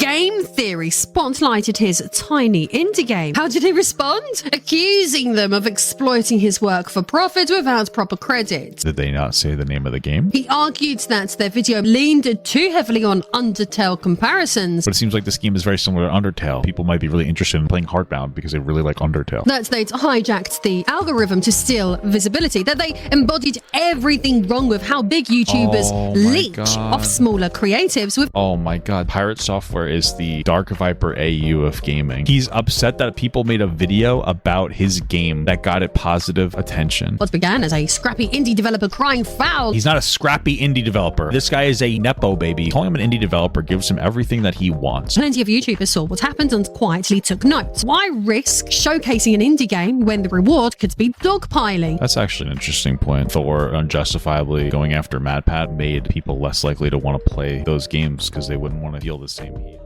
Game Theory spotlighted his tiny indie game. How did he respond? Accusing them of exploiting his work for profit without proper credit. Did they not say the name of the game? He argued that their video leaned too heavily on Undertale comparisons. But it seems like this game is very similar to Undertale. People might be really interested in playing Heartbound because they really like Undertale. That they'd hijacked the algorithm to steal visibility. That they embodied everything wrong with how big YouTubers leech off smaller creatives with... Oh my god. Pirate Software is the Dark Viper AU of gaming. He's upset that people made a video about his game that got it positive attention. What began as a scrappy indie developer crying foul. He's not a scrappy indie developer. This guy is a Nepo baby. Calling him an indie developer gives him everything that he wants. Plenty of YouTubers saw what happened and quietly took note. Why risk showcasing an indie game when the reward could be dogpiling? That's actually an interesting point. Thor unjustifiably going after MatPat made people less likely to want to play those games because they wouldn't want to feel the same heat.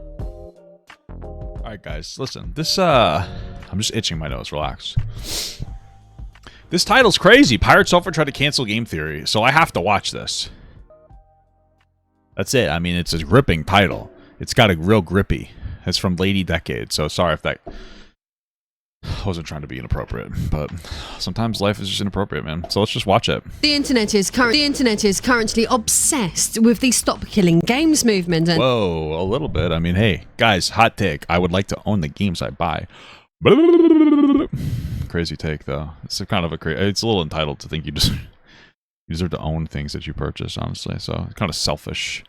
Alright guys, listen. This, I'm just itching my nose. Relax. This title's crazy. Pirate Software tried to cancel Game Theory, so I have to watch this. That's it. I mean, it's a gripping title. It's got a real grippy. It's from Lady Decade, so sorry if that... I wasn't trying to be inappropriate, but sometimes life is just inappropriate, man. So let's just watch it. The internet is currently obsessed with the Stop Killing Games movement. And whoa, a little bit. I mean, hey, guys, hot take. I would like to own the games I buy. Crazy take, though. It's a kind of a it's a little entitled to think you deserve to own things that you purchase, honestly. So kind of selfish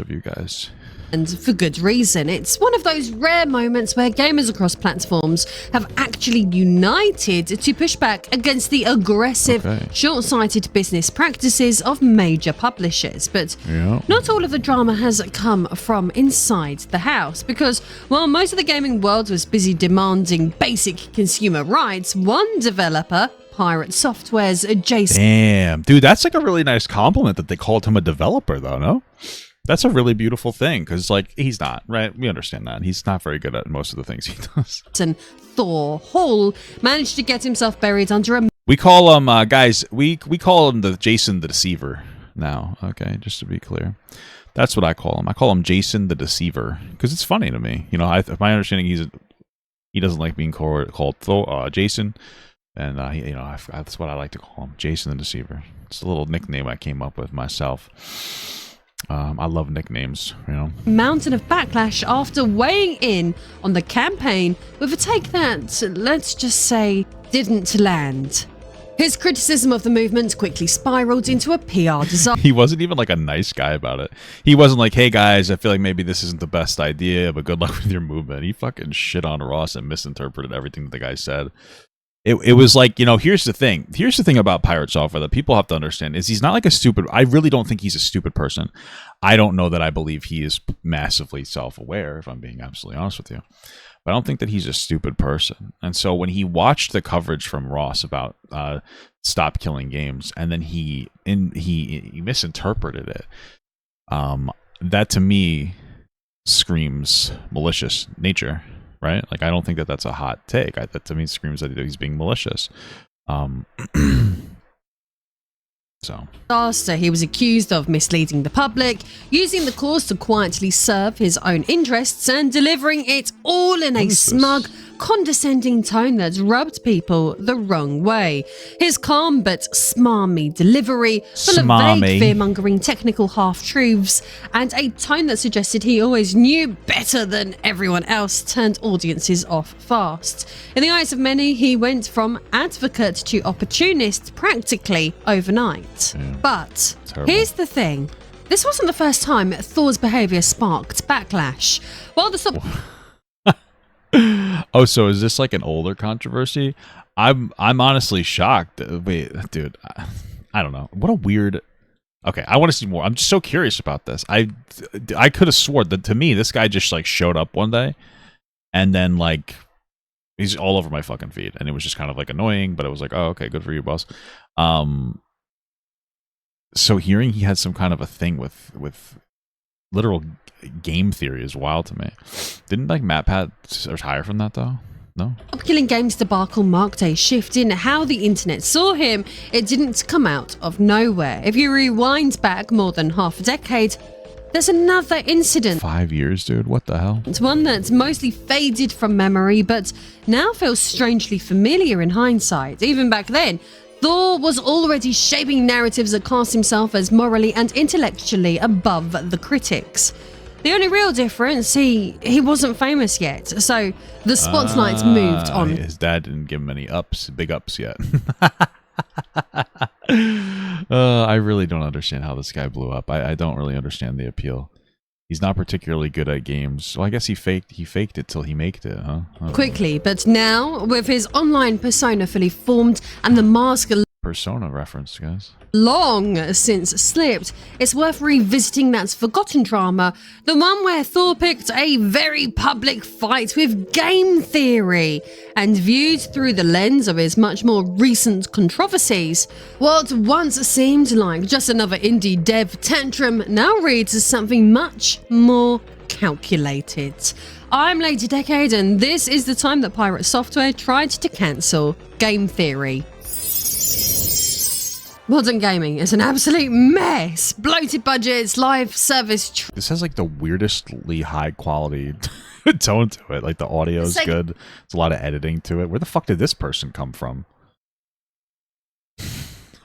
of you guys. And for good reason. It's one of those rare moments where gamers across platforms have actually united to push back against the aggressive, short-sighted business practices of major publishers. But not all of the drama has come from inside the house, because while most of the gaming world was busy demanding basic consumer rights, one developer, Pirate Software's Jason... Damn, dude, that's like a really nice compliment that they called him a developer, though, no? That's a really beautiful thing, because, like, he's not, right? We understand that. He's not very good at most of the things he does. And Thor Hall managed to get himself buried under a... We call him, guys, we call him the Jason the Deceiver now, okay? Just to be clear. That's what I call him. I call him Jason the Deceiver, because it's funny to me. You know, my understanding, he doesn't like being called Thor, Jason, and, you know, that's what I like to call him, Jason the Deceiver. It's a little nickname I came up with myself. I love nicknames, you know. Mountain of backlash after weighing in on the campaign with a take that, let's just say, didn't land. His criticism of the movement quickly spiraled into a PR disaster. He wasn't even like a nice guy about it. He wasn't like, hey guys, I feel like maybe this isn't the best idea, but good luck with your movement. He fucking shit on Ross and misinterpreted everything that the guy said. It was like, you know, here's the thing. Here's the thing about Pirate Software that people have to understand is he's not like a stupid... I really don't think he's a stupid person. I don't know that I believe he is massively self-aware, if I'm being absolutely honest with you. But I don't think that he's a stupid person. And so when he watched the coverage from Ross about Stop Killing Games, and then he misinterpreted it, that to me screams malicious nature. Right? Like, I don't think that that's a hot take. That to me screams that he's being malicious. So he was accused of misleading the public, using the cause to quietly serve his own interests, and delivering it all in a smug, condescending tone that rubbed people the wrong way. His calm but smarmy delivery, full of vague fear-mongering technical half-truths, and a tone that suggested he always knew better than everyone else, turned audiences off fast. In the eyes of many, he went from advocate to opportunist practically overnight. Yeah. But here's the thing. This wasn't the first time Thor's behavior sparked backlash. While the Oh, so is this like an older controversy? I'm honestly shocked. Wait, dude, I don't know. What a weird... Okay, I want to see more. I'm just so curious about this. I could have sworn that to me, this guy just like showed up one day and then like he's all over my fucking feed, and it was just kind of like annoying, but it was like, oh, okay, good for you, boss. So hearing he had some kind of a thing with literal game theory is wild to me. Didn't like MatPat retire from that though? No? Stop Killing Games debacle marked a shift in how the internet saw him. It didn't come out of nowhere. If you rewind back more than half a decade, there's another incident. 5 years, dude? What the hell? It's one that's mostly faded from memory, but now feels strangely familiar in hindsight. Even back then, Thor was already shaping narratives that cast himself as morally and intellectually above the critics. The only real difference, he wasn't famous yet, so the spotlight moved on. His dad didn't give him any big ups yet. I really don't understand how this guy blew up. I don't really understand the appeal. He's not particularly good at games. Well, I guess he faked it till he made it, huh? Quickly, but now, with his online persona fully formed and the mask Persona reference, guys. long since slipped, it's worth revisiting that forgotten drama, the one where Thor picked a very public fight with game theory and viewed through the lens of his much more recent controversies. What once seemed like just another indie dev tantrum now reads as something much more calculated. I'm Lady Decade, and this is the time that Pirate Software tried to cancel game theory. Modern gaming is an absolute mess. Bloated budgets, live service. This has like the weirdestly high quality tone to it. Like the audio is good. It's a lot of editing to it. Where the fuck did this person come from?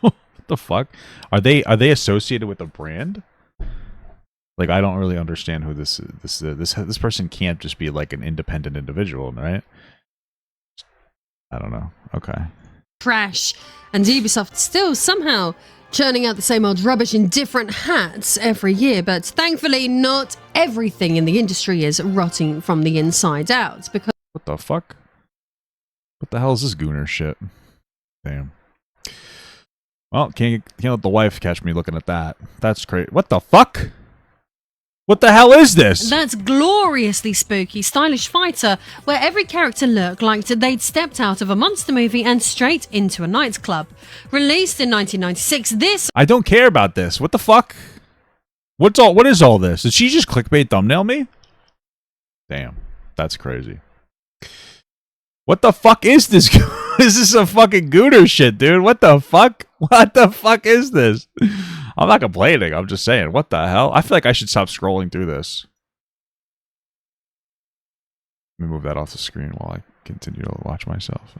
What the fuck? Are they associated with a brand? Like, I don't really understand who this is. This person can't just be like an independent individual, right? I don't know. Okay. Trash, and Ubisoft still somehow churning out the same old rubbish in different hats every year, but thankfully not everything in the industry is rotting from the inside out, because what the fuck? What the hell is this gooner shit? Damn. Well, can't let the wife catch me looking at that. That's great. What the fuck? What the hell is this? That's gloriously spooky, stylish fighter where every character looked like they'd stepped out of a monster movie and straight into a nightclub. Released in 1996, this... I don't care about this. What the fuck? What is all this? Did she just clickbait thumbnail me? Damn. That's crazy. What the fuck is this? Is this a fucking gooner shit, dude? What the fuck? What the fuck is this? I'm not complaining. I'm just saying, what the hell? I feel like I should stop scrolling through this. Let me move that off the screen while I continue to watch myself.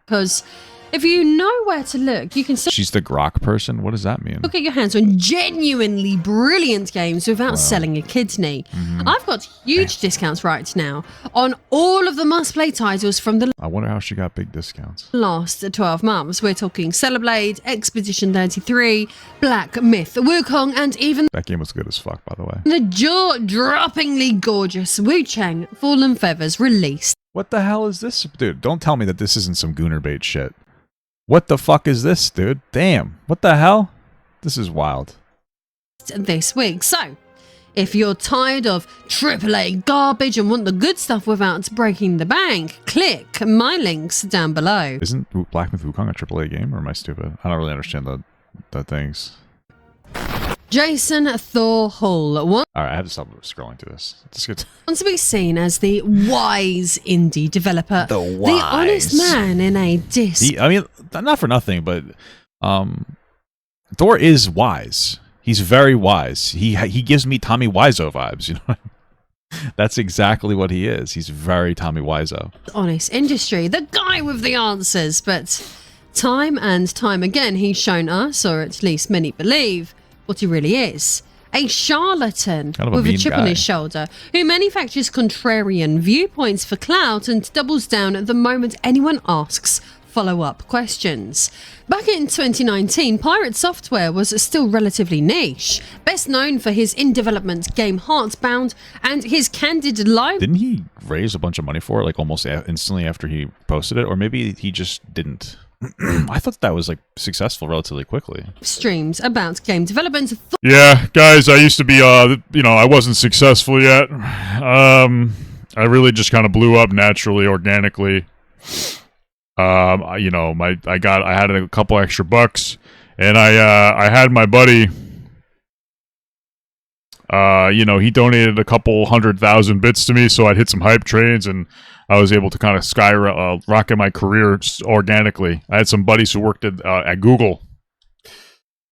Because if you know where to look, you can... She's the grok person? What does that mean? Look at your hands on genuinely brilliant games without selling a kidney. I've got huge discounts right now on all of the must-play titles from the... I wonder how she got big discounts. Last 12 months. We're talking Cellblade, Expedition 33, Black Myth, Wukong, and even... That game was good as fuck, by the way. The jaw-droppingly gorgeous Wu Chang Fallen Feathers released. What the hell is this? Dude, don't tell me that this isn't some gooner bait shit. What the fuck is this, dude? Damn. What the hell? This is wild. This week. So, if you're tired of AAA garbage and want the good stuff without breaking the bank, click my links down below. Isn't Black Myth Wukong a AAA game, or am I stupid? I don't really understand the things. Jason Thor Hall Alright, I have to stop scrolling through this. It's good. wants to be seen as the wise indie developer. The honest man in a disc. I mean, not for nothing, but Thor is wise. He's very wise. He gives me Tommy Wiseau vibes, you know? That's exactly what he is. He's very Tommy Wiseau. Honest industry, the guy with the answers, but time and time again he's shown us, or at least many believe, what he really is. A charlatan with a chip on his shoulder who manufactures contrarian viewpoints for clout and doubles down at the moment anyone asks follow-up questions. Back in 2019, Pirate Software was still relatively niche, best known for his in-development game Heartbound and his candid live... Didn't he raise a bunch of money for it, like almost instantly after he posted it? Or maybe he just didn't. I thought that was like successful relatively quickly. Streams about game development. Yeah, guys, I used to be, I wasn't successful yet. I really just kind of blew up naturally, organically. I had a couple extra bucks, and I had my buddy. He donated a couple 100,000 bits to me, so I'd hit some hype trains, and I was able to kind of rocket my career organically. I had some buddies who worked at Google,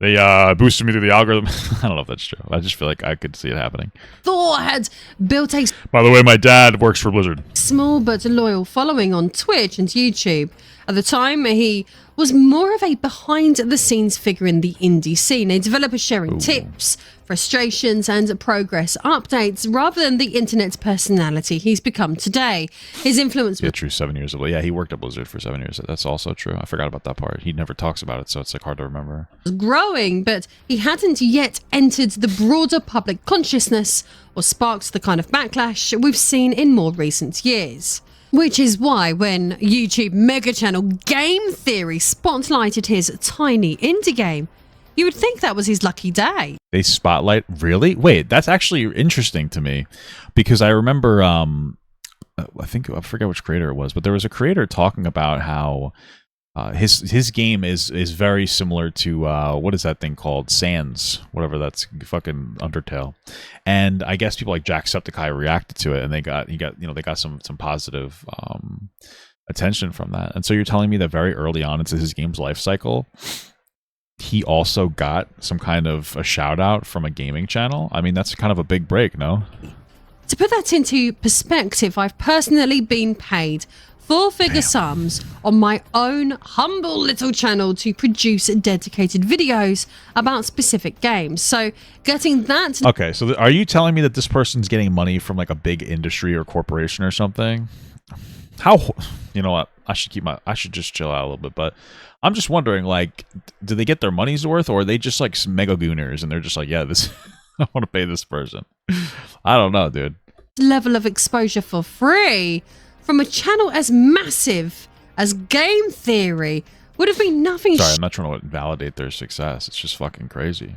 They boosted me through the algorithm. I don't know if that's true. I just feel like I could see it happening. Thor had built a By the way, my dad works for Blizzard. small but loyal following on Twitch and YouTube. At the time, he was more of a behind-the-scenes figure in the indie scene, a developer sharing tips, frustrations, and progress updates, rather than the internet's personality he's become today. His influence Yeah, true. 7 years ago. Yeah, he worked at Blizzard for 7 years. That's also true. I forgot about that part. He never talks about it, so it's like hard to remember. was growing, but he hadn't yet entered the broader public consciousness or sparked the kind of backlash we've seen in more recent years. Which is why when YouTube mega channel Game Theory spotlighted his tiny indie game, you would think that was his lucky day. They spotlight? Really? Wait, that's actually interesting to me because I remember, I forget which creator it was, but there was a creator talking about how his game is very similar to what is that thing called? Sans, whatever that's fucking Undertale. And I guess people like Jacksepticeye reacted to it, and they got some positive attention from that. And so you're telling me that very early on into his game's life cycle, he also got some kind of a shout out from a gaming channel? I mean, that's kind of a big break, no? To put that into perspective, I've personally been paid four-figure sums on my own humble little channel to produce dedicated videos about specific games. So getting that... Okay, so are you telling me that this person's getting money from like a big industry or corporation or something? How... You know what? I should just chill out a little bit, but I'm just wondering, like, do they get their money's worth, or are they just like mega gooners and they're just like, yeah, this... I want to pay this person. I don't know, dude. Level of exposure for free from a channel as massive as Game Theory would have been nothing Sorry, I'm not trying to validate their success. It's just fucking crazy.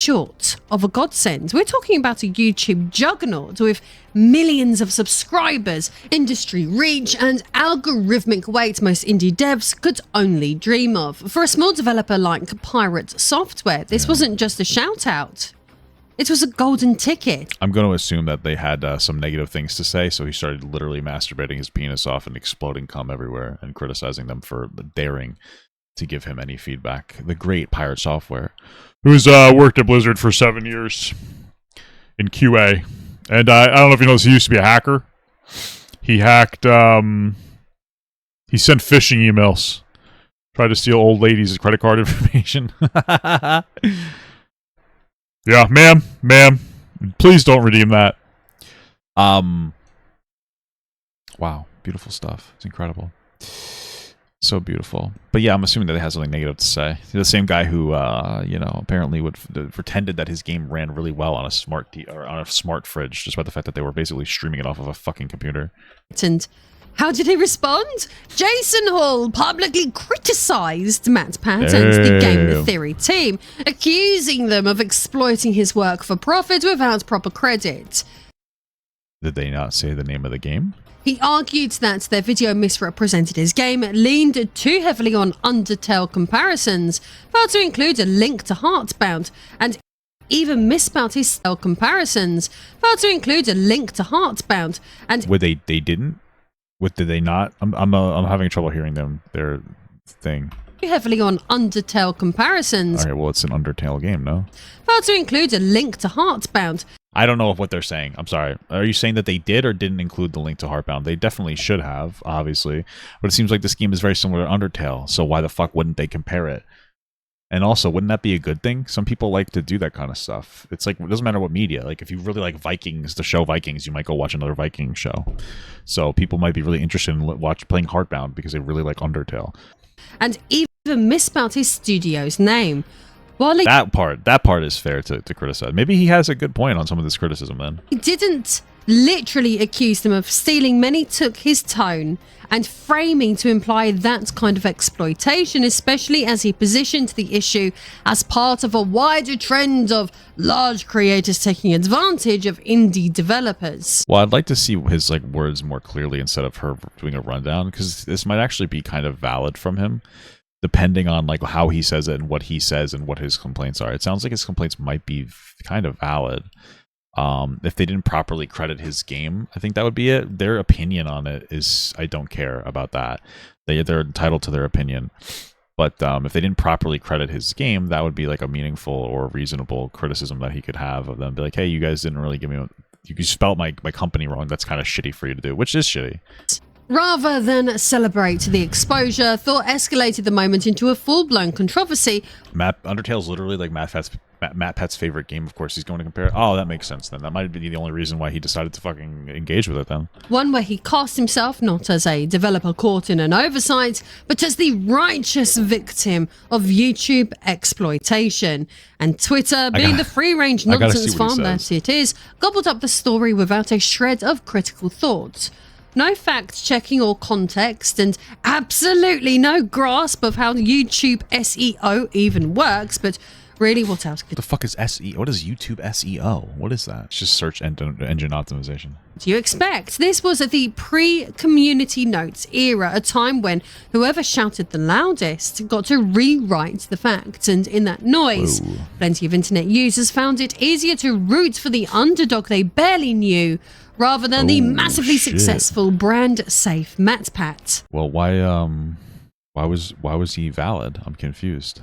short of a godsend. We're talking about a YouTube juggernaut with millions of subscribers, industry reach, and algorithmic weight most indie devs could only dream of. For a small developer like Pirate Software, this wasn't just a shout out. It was a golden ticket. I'm going to assume that they had some negative things to say, so he started literally masturbating his penis off and exploding cum everywhere and criticizing them for daring to give him any feedback. The great Pirate Software. Who's worked at Blizzard for 7 years in QA. And I don't know if you know this, he used to be a hacker. He hacked, he sent phishing emails. Tried to steal old ladies' credit card information. Yeah, ma'am, please don't redeem that. Wow, beautiful stuff. It's incredible. So beautiful. But yeah, I'm assuming that it has something negative to say. The same guy who, apparently pretended that his game ran really well on a smart fridge, despite the fact that they were basically streaming it off of a fucking computer. And how did he respond? Jason Hall publicly criticized Matt Pat and the Game Theory team, accusing them of exploiting his work for profit without proper credit. Did they not say the name of the game? He argued that their video misrepresented his game, leaned too heavily on Undertale comparisons, failed to include a link to Heartbound, and even misspelled his style comparisons, failed to include a link to Heartbound, and... Were they didn't? Did they not? I'm having trouble hearing their thing. Too heavily on Undertale comparisons. All right, well, it's an Undertale game, no? Failed to include a link to Heartbound. I don't know what they're saying. I'm sorry. Are you saying that they did or didn't include the link to Heartbound? They definitely should have, obviously. But it seems like this game is very similar to Undertale, so why the fuck wouldn't they compare it? And also, wouldn't that be a good thing? Some people like to do that kind of stuff. It's like, it doesn't matter what media. Like, if you really like Vikings, the show Vikings, you might go watch another Viking show. So people might be really interested in playing Heartbound because they really like Undertale. And even misspelled his studio's name. That part is fair to criticize. Maybe he has a good point on some of this criticism then. He didn't literally accuse them of stealing. Many took his tone and framing to imply that kind of exploitation, especially as he positioned the issue as part of a wider trend of large creators taking advantage of indie developers. Well, I'd like to see his words more clearly instead of her doing a rundown, because this might actually be kind of valid from him, depending on how he says it and what he says and what his complaints are. It sounds like his complaints might be kind of valid. If they didn't properly credit his game, I think that would be it. Their opinion on it is, I don't care about that. They're entitled to their opinion. But if they didn't properly credit his game, that would be like a meaningful or reasonable criticism that he could have of them. Be like, hey, you guys didn't really give me... You spelled my company wrong. That's kind of shitty for you to do, which is shitty. Rather than celebrate the exposure, Thor escalated the moment into a full-blown controversy. Undertale's literally like Matt Pat's favorite game. Of course, he's going to compare it. Oh, that makes sense then. That might be the only reason why he decided to fucking engage with it then. One where he cast himself not as a developer caught in an oversight, but as the righteous victim of YouTube exploitation. And Twitter, being the free-range nonsense farm that it is, gobbled up the story without a shred of critical thought. No fact-checking or context, and absolutely no grasp of how YouTube SEO even works, but really, what else What the fuck is SEO? What is YouTube SEO? What is that? It's just search engine optimization. do you expect? This was at the pre-community notes era, a time when whoever shouted the loudest got to rewrite the facts, and in that noise, plenty of internet users found it easier to root for the underdog they barely knew, rather than the massively successful brand-safe MatPat. Well, why was he valid? I'm confused.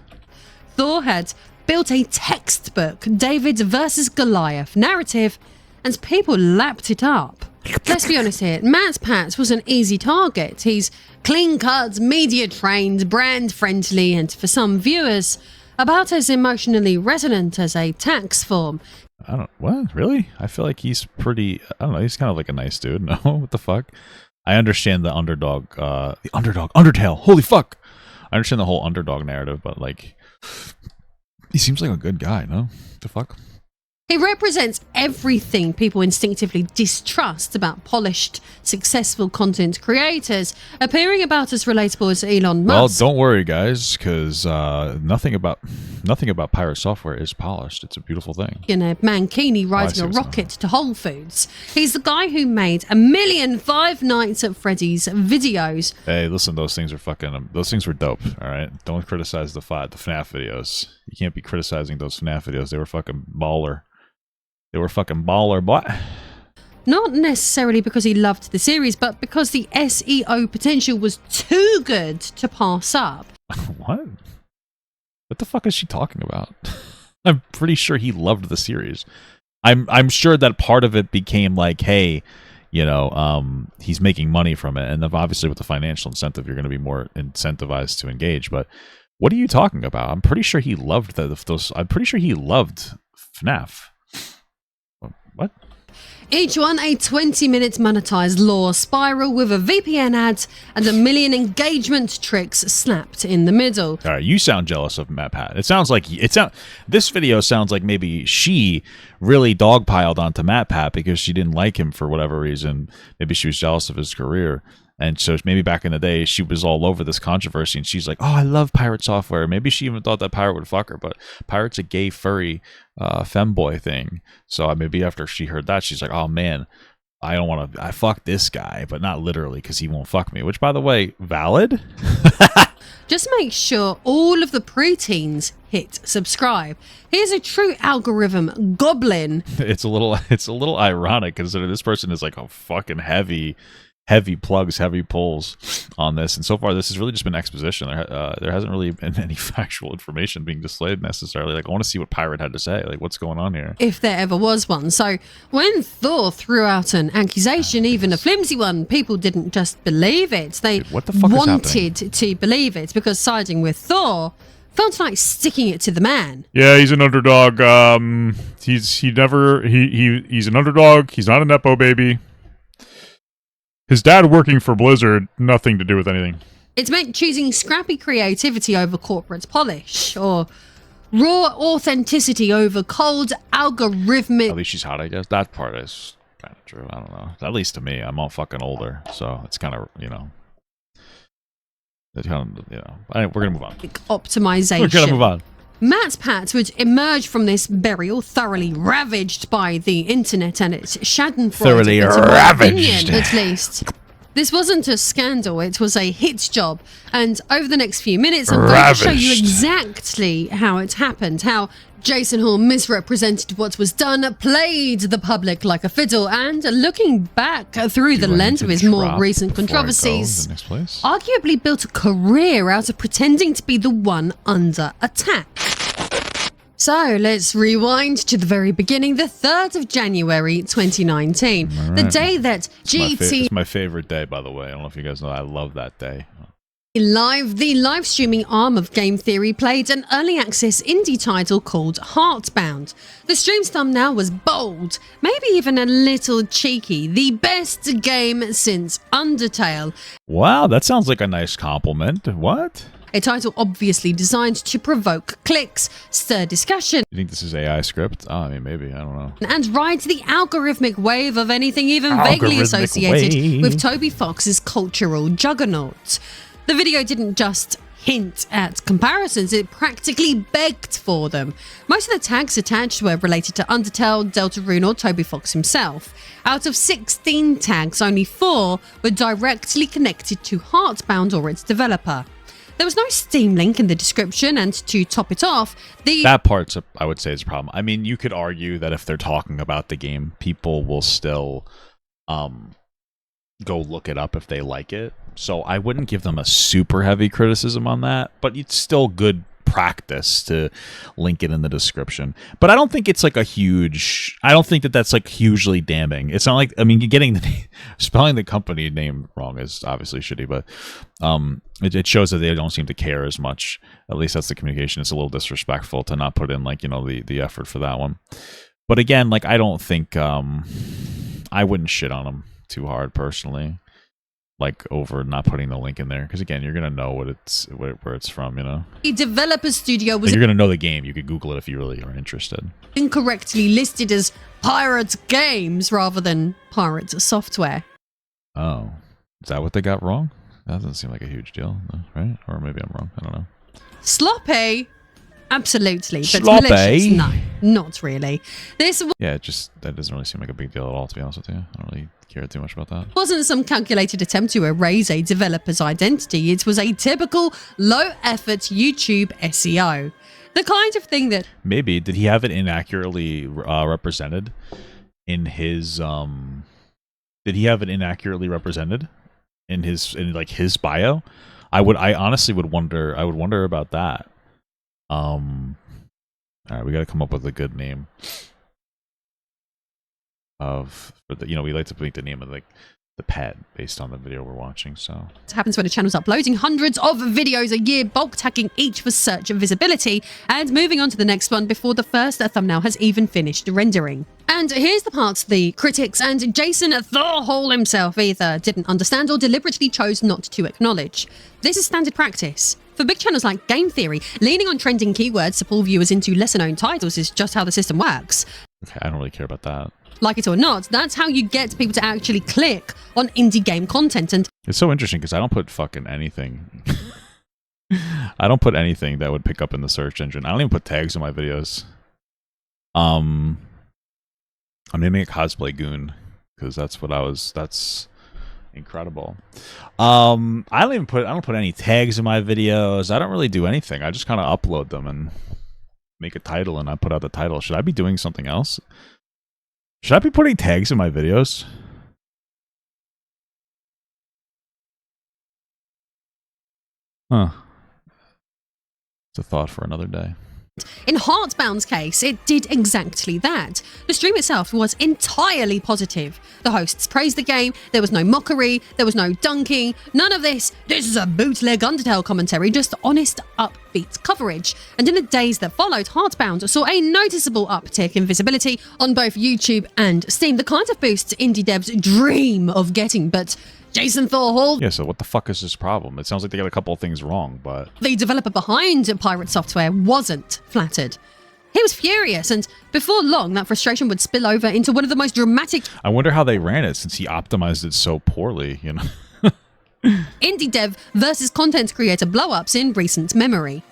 Thor had built a textbook David versus Goliath narrative, and people lapped it up. Let's be honest here, MatPat was an easy target. He's clean-cut, media-trained, brand-friendly, and for some viewers, about as emotionally resonant as a tax form. What? Really? I feel like he's pretty... I don't know, he's kind of like a nice dude. No? What the fuck? I understand the underdog... Undertale! Holy fuck! I understand the whole underdog narrative, but like... He seems like a good guy, no? What the fuck? He represents everything people instinctively distrust about polished, successful content creators, appearing about as relatable as Elon Musk. Well, don't worry, guys, because nothing about Pirate Software is polished. It's a beautiful thing. You know, Mankini riding a rocket to Whole Foods. He's the guy who made 1 million Five Nights at Freddy's videos. Hey, listen, those things were dope. All right, don't criticize the FNAF videos. You can't be criticizing those FNAF videos. They were fucking baller. They were fucking baller, boy. Not necessarily because he loved the series, but because the SEO potential was too good to pass up. What? What the fuck is she talking about? I'm pretty sure he loved the series. I'm sure that part of it became like, hey, you know, he's making money from it, and obviously with the financial incentive, you're going to be more incentivized to engage. But what are you talking about? I'm pretty sure he loved those. I'm pretty sure he loved FNAF. What? Each one a 20-minute monetized lore spiral with a VPN ad and 1 million engagement tricks slapped in the middle. All right, you sound jealous of MatPat. It sounds like this video sounds like maybe she really dogpiled onto MatPat because she didn't like him for whatever reason. Maybe she was jealous of his career. And so maybe back in the day, she was all over this controversy, and she's like, oh, I love Pirate Software. Maybe she even thought that Pirate would fuck her, but Pirate's a gay, furry, femboy thing. So maybe after she heard that, she's like, oh, man, I fuck this guy, but not literally because he won't fuck me. Which, by the way, valid? Just make sure all of the preteens hit subscribe. Here's a true algorithm goblin. It's a little ironic considering this person is like a fucking heavy plugs, heavy pulls on this, and so far this has really just been exposition. There hasn't really been any factual information being displayed necessarily. Like, I want to see what Pirate had to say, like what's going on here, if there ever was one. So when Thor threw out an accusation, even a flimsy one, people didn't just believe it. They wanted to believe it because siding with Thor felt like sticking it to the man. Yeah, he's an underdog. He's an underdog. He's not a nepo baby. His dad working for Blizzard, nothing to do with anything. It's meant choosing scrappy creativity over corporate polish, or raw authenticity over cold algorithmic... At least she's hot, I guess. That part is kind of true. I don't know. At least to me. I'm all fucking older, so it's kind of, you know... It's kind of, you know... We're going to move on. Optimization. We're going to move on. MatPat would emerge from this burial thoroughly ravaged by the internet and its schadenfreude. Thoroughly ravaged. At least. This wasn't a scandal, it was a hit job. And over the next few minutes, I'm going to show you exactly how it happened, how Jason Hall misrepresented what was done, played the public like a fiddle, and looking back through the lens of his more recent controversies, arguably built a career out of pretending to be the one under attack. So let's rewind to the very beginning, the 3rd of January 2019, the day that It's my favorite day, by the way. I don't know if you guys know, I love that day. The live streaming arm of Game Theory played an early access indie title called Heartbound. The stream's thumbnail was bold, maybe even a little cheeky, the best game since Undertale. Wow, that sounds like a nice compliment. What? A title obviously designed to provoke clicks, stir discussion. You think this is AI script? Oh, I mean, maybe. I don't know. And ride the algorithmic wave of anything even vaguely associated with Toby Fox's cultural juggernaut. The video didn't just hint at comparisons, it practically begged for them. Most of the tags attached were related to Undertale, Deltarune, or Toby Fox himself. Out of 16 tags, only 4 were directly connected to Heartbound or its developer. There was no Steam link in the description, and to top it off, that part's, I would say, is a problem. I mean, you could argue that if they're talking about the game, people will still go look it up if they like it. So I wouldn't give them a super heavy criticism on that, but it's still good practice to link it in the description. But I don't think it's like I don't think that that's like hugely damning. It's not like, I mean, spelling the company name wrong is obviously shitty, but it shows that they don't seem to care as much. At least that's the communication. It's a little disrespectful to not put in, like, you know, the effort for that one. But again, like, I don't think I wouldn't shit on them too hard personally, like, over not putting the link in there, because again, you're gonna know where it's from, you know. The developer studio was you're gonna know the game. You could Google it if you really are interested. Incorrectly listed as Pirate Games rather than Pirate Software. Oh, is that what they got wrong? That doesn't seem like a huge deal, right? Or maybe I'm wrong. I don't know. Sloppy. Absolutely, but Sloppy? malicious, no, not really. That doesn't really seem like a big deal at all, to be honest with you. I don't really care too much about that. Wasn't some calculated attempt to erase a developer's identity. It was a typical low-effort YouTube SEO. The kind of thing that... Maybe, did he have it inaccurately represented in his... Did he have it inaccurately represented in his bio? I honestly would wonder about that. All right, we got to come up with a good name we like to make the name of the pet based on the video we're watching. So it happens when a channel's uploading hundreds of videos a year, bulk tagging each for search and visibility, and moving on to the next one before the first thumbnail has even finished rendering. And here's the part the critics and Jason Thorhall himself either didn't understand or deliberately chose not to acknowledge. This is standard practice. For big channels like Game Theory, leaning on trending keywords to pull viewers into lesser-known titles is just how the system works. Okay, I don't really care about that. Like it or not, that's how you get people to actually click on indie game content. And it's so interesting because I don't put fucking anything. I don't put anything that would pick up in the search engine. I don't even put tags in my videos. I'm naming it Cosplay Goon because that's incredible. I don't put any tags in my videos. I don't really do anything. I just kind of upload them and make a title and I put out the title. Should I be doing something else? Should I be putting tags in my videos? Huh. It's a thought for another day. In Heartbound's case, it did exactly that. The stream itself was entirely positive. The hosts praised the game, there was no mockery, there was no dunking, none of this is a bootleg Undertale commentary, just honest, upbeat coverage. And in the days that followed, Heartbound saw a noticeable uptick in visibility on both YouTube and Steam, the kind of boosts indie devs dream of getting, but Jason Thorhall... Yeah, so what the fuck is this problem? It sounds like they got a couple of things wrong, but... The developer behind Pirate Software wasn't flattered. He was furious, and before long, that frustration would spill over into one of the most dramatic... I wonder how they ran it, since he optimized it so poorly, you know? Indie dev versus content creator blow-ups in recent memory.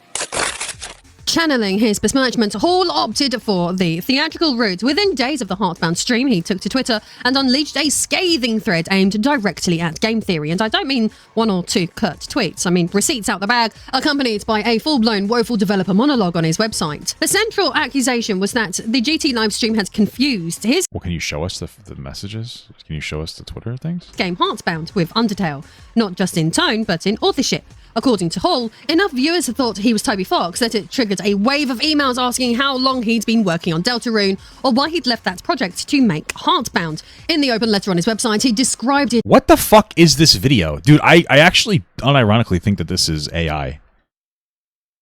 Channeling his besmirchment, Hall opted for the theatrical route. Within days of the Heartbound stream, he took to Twitter and unleashed a scathing thread aimed directly at game theory. And I don't mean one or two curt tweets. I mean receipts out the bag, accompanied by a full-blown woeful developer monologue on his website. The central accusation was that the GT live stream had confused his Well, can you show us the messages? Can you show us the Twitter things? game Heartbound with Undertale, not just in tone, but in authorship. According to Hall, enough viewers had thought he was Toby Fox that it triggered a wave of emails asking how long he'd been working on Deltarune or why he'd left that project to make Heartbound. In the open letter on his website, he described it. What the fuck is this video? Dude, I actually unironically think that this is AI.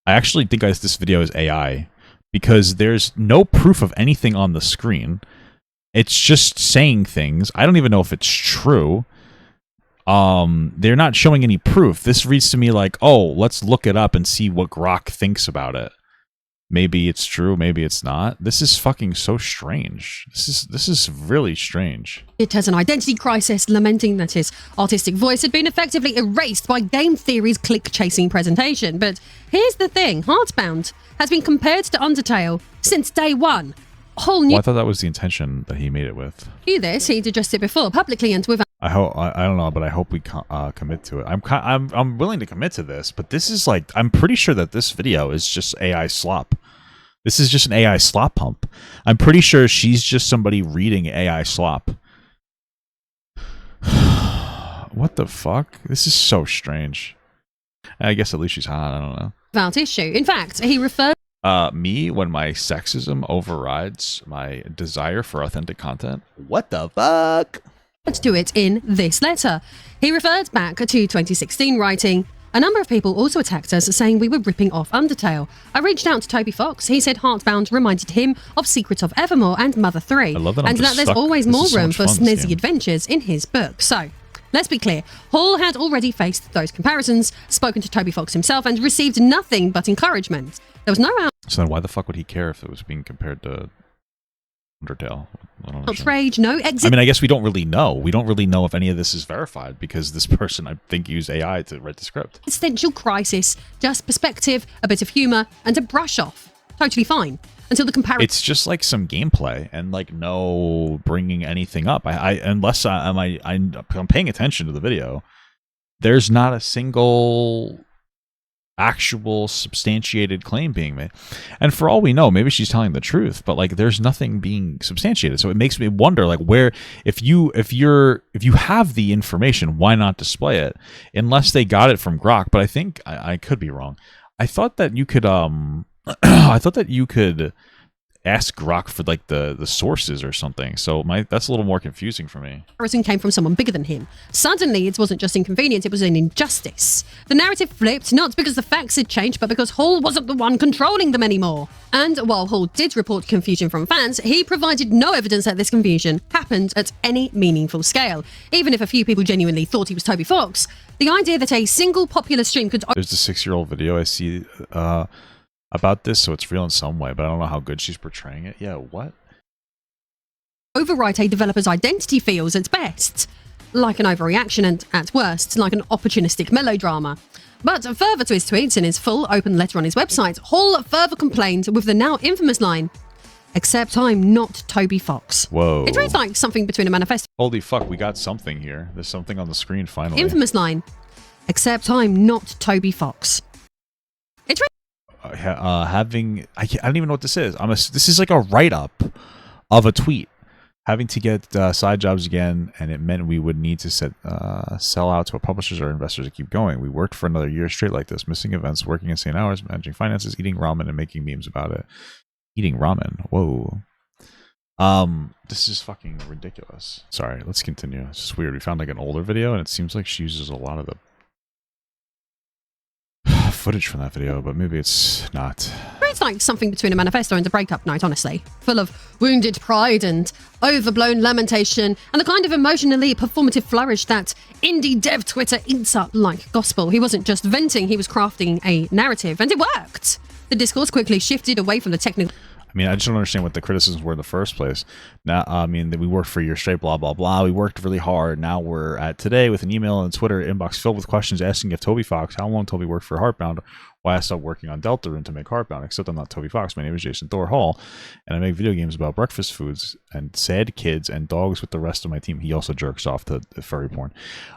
I actually think this video is AI because there's no proof of anything on the screen. It's just saying things. I don't even know if it's true. They're not showing any proof. This reads to me like, oh, let's look it up and see what Grok thinks about it. Maybe it's true, maybe it's not. This is fucking so strange. This is really strange. It has an identity crisis, lamenting that his artistic voice had been effectively erased by game theory's click-chasing presentation. But here's the thing, Heartbound has been compared to Undertale since day one. Whole new Well, I thought that was the intention that he made it with. knew this, he'd addressed it before, publicly and without I don't know, but I hope we commit to it. I'm willing to commit to this, but this is like, I'm pretty sure that this video is just AI slop. This is just an AI slop pump. I'm pretty sure she's just somebody reading AI slop. What the fuck? This is so strange. I guess at least she's hot. I don't know. without issue. In fact, he referred Me, when my sexism overrides my desire for authentic content. What the fuck? to it in this letter. He referred back to 2016, writing, "A number of people also attacked us, saying we were ripping off Undertale. I reached out to Toby Fox. He said Heartbound reminded him of Secret of Evermore and Mother 3, I love that I'm and just that there's stuck. always This more is so room much for fun, this snazzy game. adventures in his book." So, let's be clear. Hall had already faced those comparisons, spoken to Toby Fox himself, and received nothing but encouragement. There was no So then why the fuck would he care if it was being compared to Undertale? I don't understand. outrage, no I mean, I guess we don't really know. We don't really know if any of this is verified because this person, I think, used AI to write the script. existential crisis, just perspective, a bit of humour, and a brush off. Totally fine. Until the comparison It's just like some gameplay and like no bringing anything up. Unless I'm paying attention to the video, there's not a single actual substantiated claim being made. And for all we know, maybe she's telling the truth, but like there's nothing being substantiated. So it makes me wonder, like, where if you have the information, why not display it? Unless they got it from Grok, but I think I could be wrong. I thought that you could I thought that you could ask Grok for like the sources or something. So that's a little more confusing for me. came from someone bigger than him. Suddenly, it wasn't just inconvenient, it was an injustice. The narrative flipped, not because the facts had changed, but because Hall wasn't the one controlling them anymore. And while Hall did report confusion from fans, he provided no evidence that this confusion happened at any meaningful scale. Even if a few people genuinely thought he was Toby Fox, the idea that a single popular stream could There's a 6-year-old video I see about this, so it's real in some way, but I don't know how good she's portraying it. Yeah, what? overwrite a developer's identity feels at best like an overreaction and at worst like an opportunistic melodrama. But further to his tweets in his full open letter on his website, Hall further complained with the now infamous line, "Except I'm not Toby Fox." Whoa. It reads like something between a manifesto Holy fuck, we got something here. There's something on the screen finally. infamous line, "Except I'm not Toby Fox." It reads I don't even know what this is. This is like a write-up of a tweet. Having to get side jobs again, and it meant we would need to sell out to our publishers or investors to keep going. We worked for another year straight like this, missing events, working insane hours, managing finances, eating ramen, and making memes about it. Eating ramen. Whoa. This is fucking ridiculous. Sorry, let's continue. It's just weird. We found like an older video, and it seems like she uses a lot of the footage from that video, but maybe it's not. It's like something between a manifesto and a breakup note, honestly. Full of wounded pride and overblown lamentation and the kind of emotionally performative flourish that indie dev Twitter eats up like gospel. He wasn't just venting, he was crafting a narrative, and it worked. The discourse quickly shifted away from the technical I mean, I just don't understand what the criticisms were in the first place. Now, I mean, that we worked for a year straight, blah, blah, blah. We worked really hard. Now we're at today with an email and Twitter inbox filled with questions asking if Toby Fox, how long Toby worked for Heartbound, why I stopped working on Deltarune to make Heartbound, except I'm not Toby Fox. My name is Jason Thor Hall, and I make video games about breakfast foods and sad kids and dogs with the rest of my team. He also jerks off to furry porn.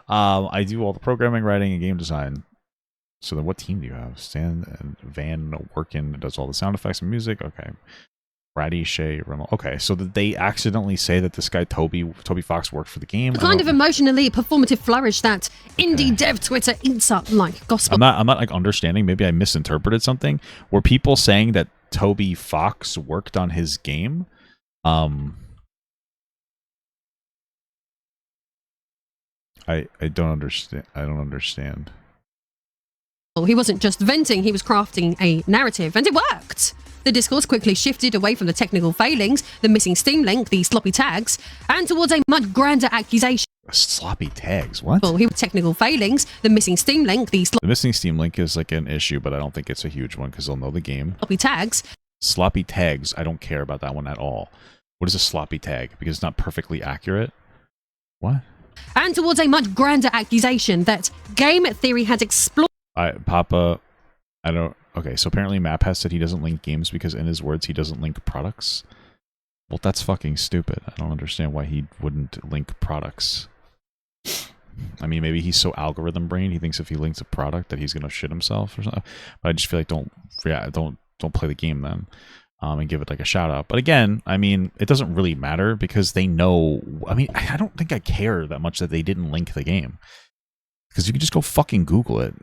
I do all the programming, writing, and game design. So then what team do you have? Stan and Van working, does all the sound effects and music? Okay. Ratty, Shay, Rimmel. Okay, so did they accidentally say that this guy Toby Fox worked for the game? The kind of emotionally performative flourish that indie dev Twitter eats up like gospel. I'm not like understanding. Maybe I misinterpreted something. Were people saying that Toby Fox worked on his game? I don't understand. I don't understand. He wasn't just venting, he was crafting a narrative, and it worked. The discourse quickly shifted away from the technical failings, the missing Steam link, the sloppy tags, and towards a much grander accusation. Sloppy tags? What? Well, he was technical failings, the missing Steam link, the missing Steam link is like an issue, but I don't think it's a huge one because they'll know the game. Sloppy tags. Sloppy tags. I don't care about that one at all. What is a sloppy tag? Because it's not perfectly accurate. What? And towards a much grander accusation that game theory had explored. Papa, I don't. Okay, so apparently Map has said he doesn't link games because, in his words, he doesn't link products. Well, that's fucking stupid. I don't understand why he wouldn't link products. I mean, maybe he's so algorithm brained, he thinks if he links a product that he's gonna shit himself or something. But I just feel like don't play the game then, and give it like a shout out. But again, I mean, it doesn't really matter because they know. I mean, I don't think I care that much that they didn't link the game because you can just go fucking Google it.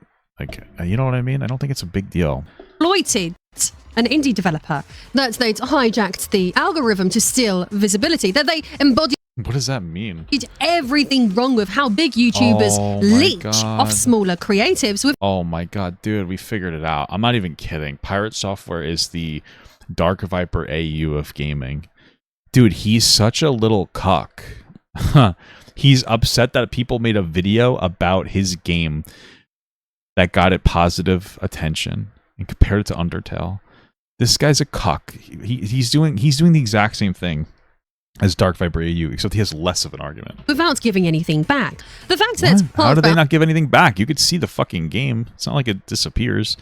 Like, you know what I mean? I don't think it's a big deal. Exploited an indie developer, that they'd hijacked the algorithm to steal visibility, that they embodied. What does that mean? Everything wrong with how big YouTubers leech off smaller creatives. Oh my god, dude, we figured it out. I'm not even kidding. Pirate Software is the Dark Viper AU of gaming. Dude, he's such a little cuck. He's upset that people made a video about his game that got it positive attention and compared it to Undertale. This guy's a cuck. He's doing the exact same thing as Dark Viper AU, except he has less of an argument. Without giving anything back. The fact that how do they not give anything back? You could see the fucking game. It's not like it disappears.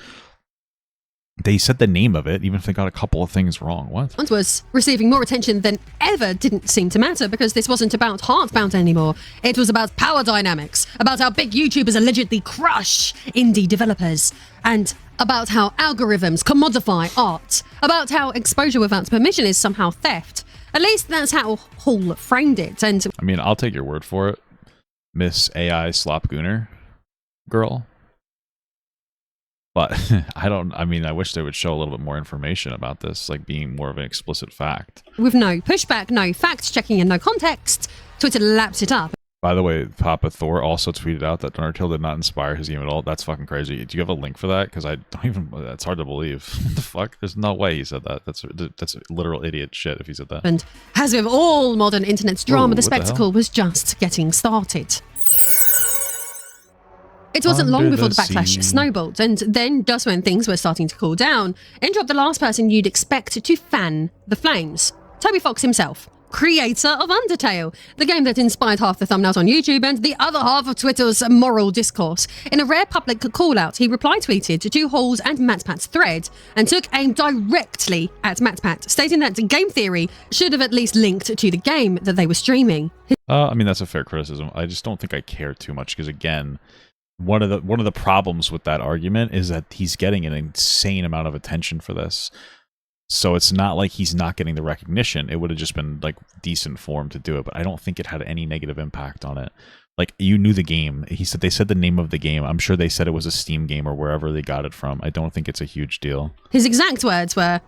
They said the name of it, even if they got a couple of things wrong. What? Once was receiving more attention than ever didn't seem to matter because this wasn't about Heartbound anymore. It was about power dynamics, about how big YouTubers allegedly crush indie developers, and about how algorithms commodify art, about how exposure without permission is somehow theft. At least that's how Hall framed it. And I mean, I'll take your word for it, Miss AI Slop Gooner girl. But I mean, I wish they would show a little bit more information about this, like being more of an explicit fact. With no pushback, no fact checking, and no context, Twitter laps it up. By the way, Papa Thor also tweeted out that Undertale did not inspire his game at all. That's fucking crazy. Do you have a link for that? Because I don't even. That's hard to believe. What the fuck? There's no way he said that. That's literal idiot shit if he said that. And as with all modern internet's drama, the spectacle was just getting started. It wasn't long before the backlash snowballed, and then, just when things were starting to cool down, in dropped the last person you'd expect to fan the flames. Toby Fox himself, creator of Undertale, the game that inspired half the thumbnails on YouTube and the other half of Twitter's moral discourse. In a rare public call-out, he reply-tweeted to Hall's and MatPat's thread and took aim directly at MatPat, stating that game theory should have at least linked to the game that they were streaming. I mean, that's a fair criticism. I just don't think I care too much because, again, one of the problems with that argument is that he's getting an insane amount of attention for this. So it's not like he's not getting the recognition. It would have just been like decent for him to do it, but I don't think it had any negative impact on it. Like, you knew the game. They said the name of the game. I'm sure they said it was a Steam game or wherever they got it from. I don't think it's a huge deal. His exact words were,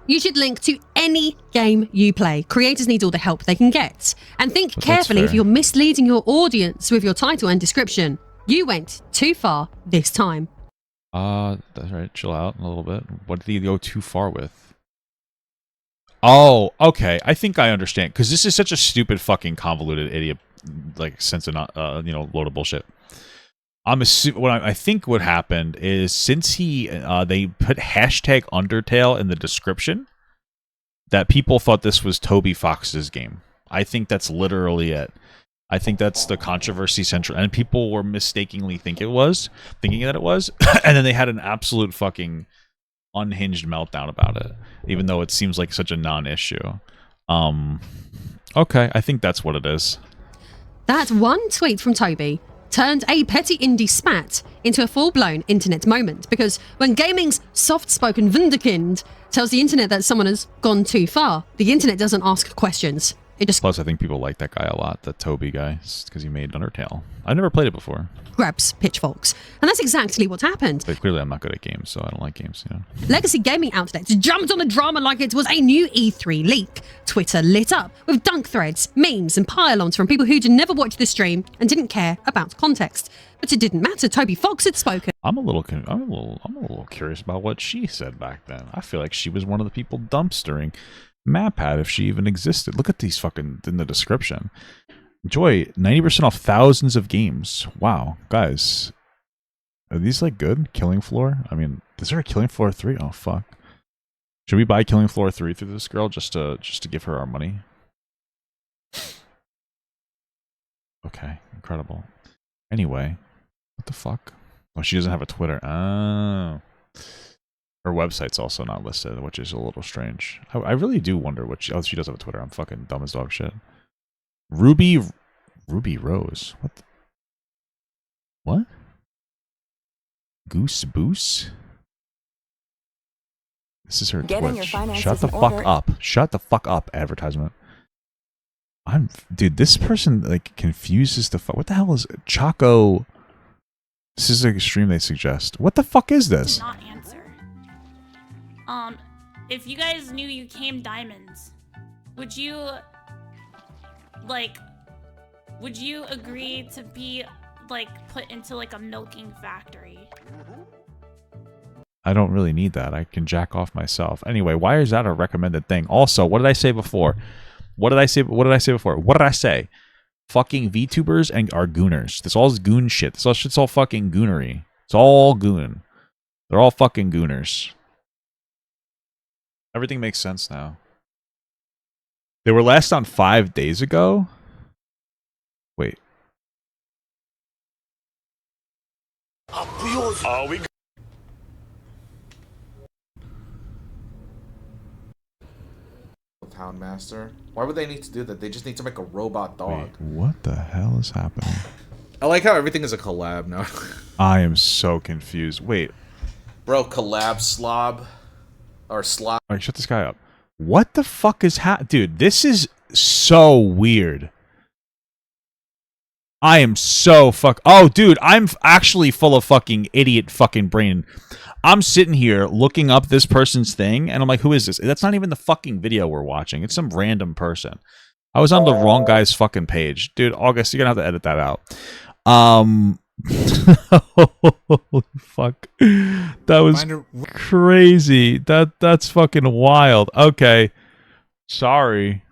"You should link to any game you play. Creators need all the help they can get. And think carefully if you're misleading your audience with your title and description. You went too far this time." That's right. Chill out a little bit. What did he go too far with? Oh, okay. I think I understand. Because this is such a stupid, fucking convoluted idiot, like, sense of load of bullshit. I think what happened is since they put hashtag Undertale in the description, that people thought this was Toby Fox's game. I think that's literally it. I think that's the controversy central, and people were mistakenly thinking that it was, and then they had an absolute fucking unhinged meltdown about it, even though it seems like such a non-issue. Okay, I think that's what it is. That one tweet from Toby turned a petty indie spat into a full-blown internet moment, because when gaming's soft-spoken wunderkind tells the internet that someone has gone too far, the internet doesn't ask questions. It just Plus, I think people like that guy a lot, the Toby guy, because he made Undertale. I never played it before. grabs pitchforks. And that's exactly what happened. But clearly I'm not good at games, so I don't like games, you know. Legacy gaming outlets jumped on the drama like it was a new E3 leak. Twitter lit up with dunk threads, memes and pile-ons from people who'd never watched the stream and didn't care about context. But it didn't matter, Toby Fox had spoken. I'm a little curious about what she said back then. I feel like she was one of the people dumpstering MapPad if she even existed. Look at these fucking in the description. Enjoy 90% off thousands of games. Wow, guys, are these like good? Killing Floor? I mean, is there a Killing Floor 3? Oh fuck. Should we buy Killing Floor 3 through this girl just to give her our money? Okay, incredible. Anyway, what the fuck? Oh, she doesn't have a Twitter. Oh. Her website's also not listed, which is a little strange. I really do wonder what she... Oh, she does have a Twitter. I'm fucking dumb as dog shit. Ruby Rose. What? What? Goose Boos? This is her Twitch. Shut the fuck up. Shut the fuck up, advertisement. Dude, this person, like, confuses the fuck... What the hell is... Choco... This is a stream they suggest. What the fuck is this? Did not answer. If you guys knew you came diamonds, would you agree to be, like, put into, like, a milking factory? I don't really need that. I can jack off myself. Anyway, why is that a recommended thing? Also, what did I say before? What did I say? Fucking VTubers and are gooners. This all is goon shit. This all shit's all fucking goonery. It's all goon. They're all fucking gooners. Everything makes sense now. They were last on 5 days ago? Wait. Town Master. Why would they need to do that? They just need to make a robot dog. Wait, what the hell is happening? I like how everything is a collab now. I am so confused. Wait. Bro, collab slob. Or slob. Alright, shut this guy up. What the fuck is dude, this is so weird. I am so oh, dude, I'm actually full of fucking idiot fucking brain. I'm sitting here looking up this person's thing, and I'm like, who is this? That's not even the fucking video we're watching. It's some random person. I was on the wrong guy's fucking page. Dude, August, you're gonna have to edit that out. Holy fuck. That was crazy. That's fucking wild. Okay. Sorry.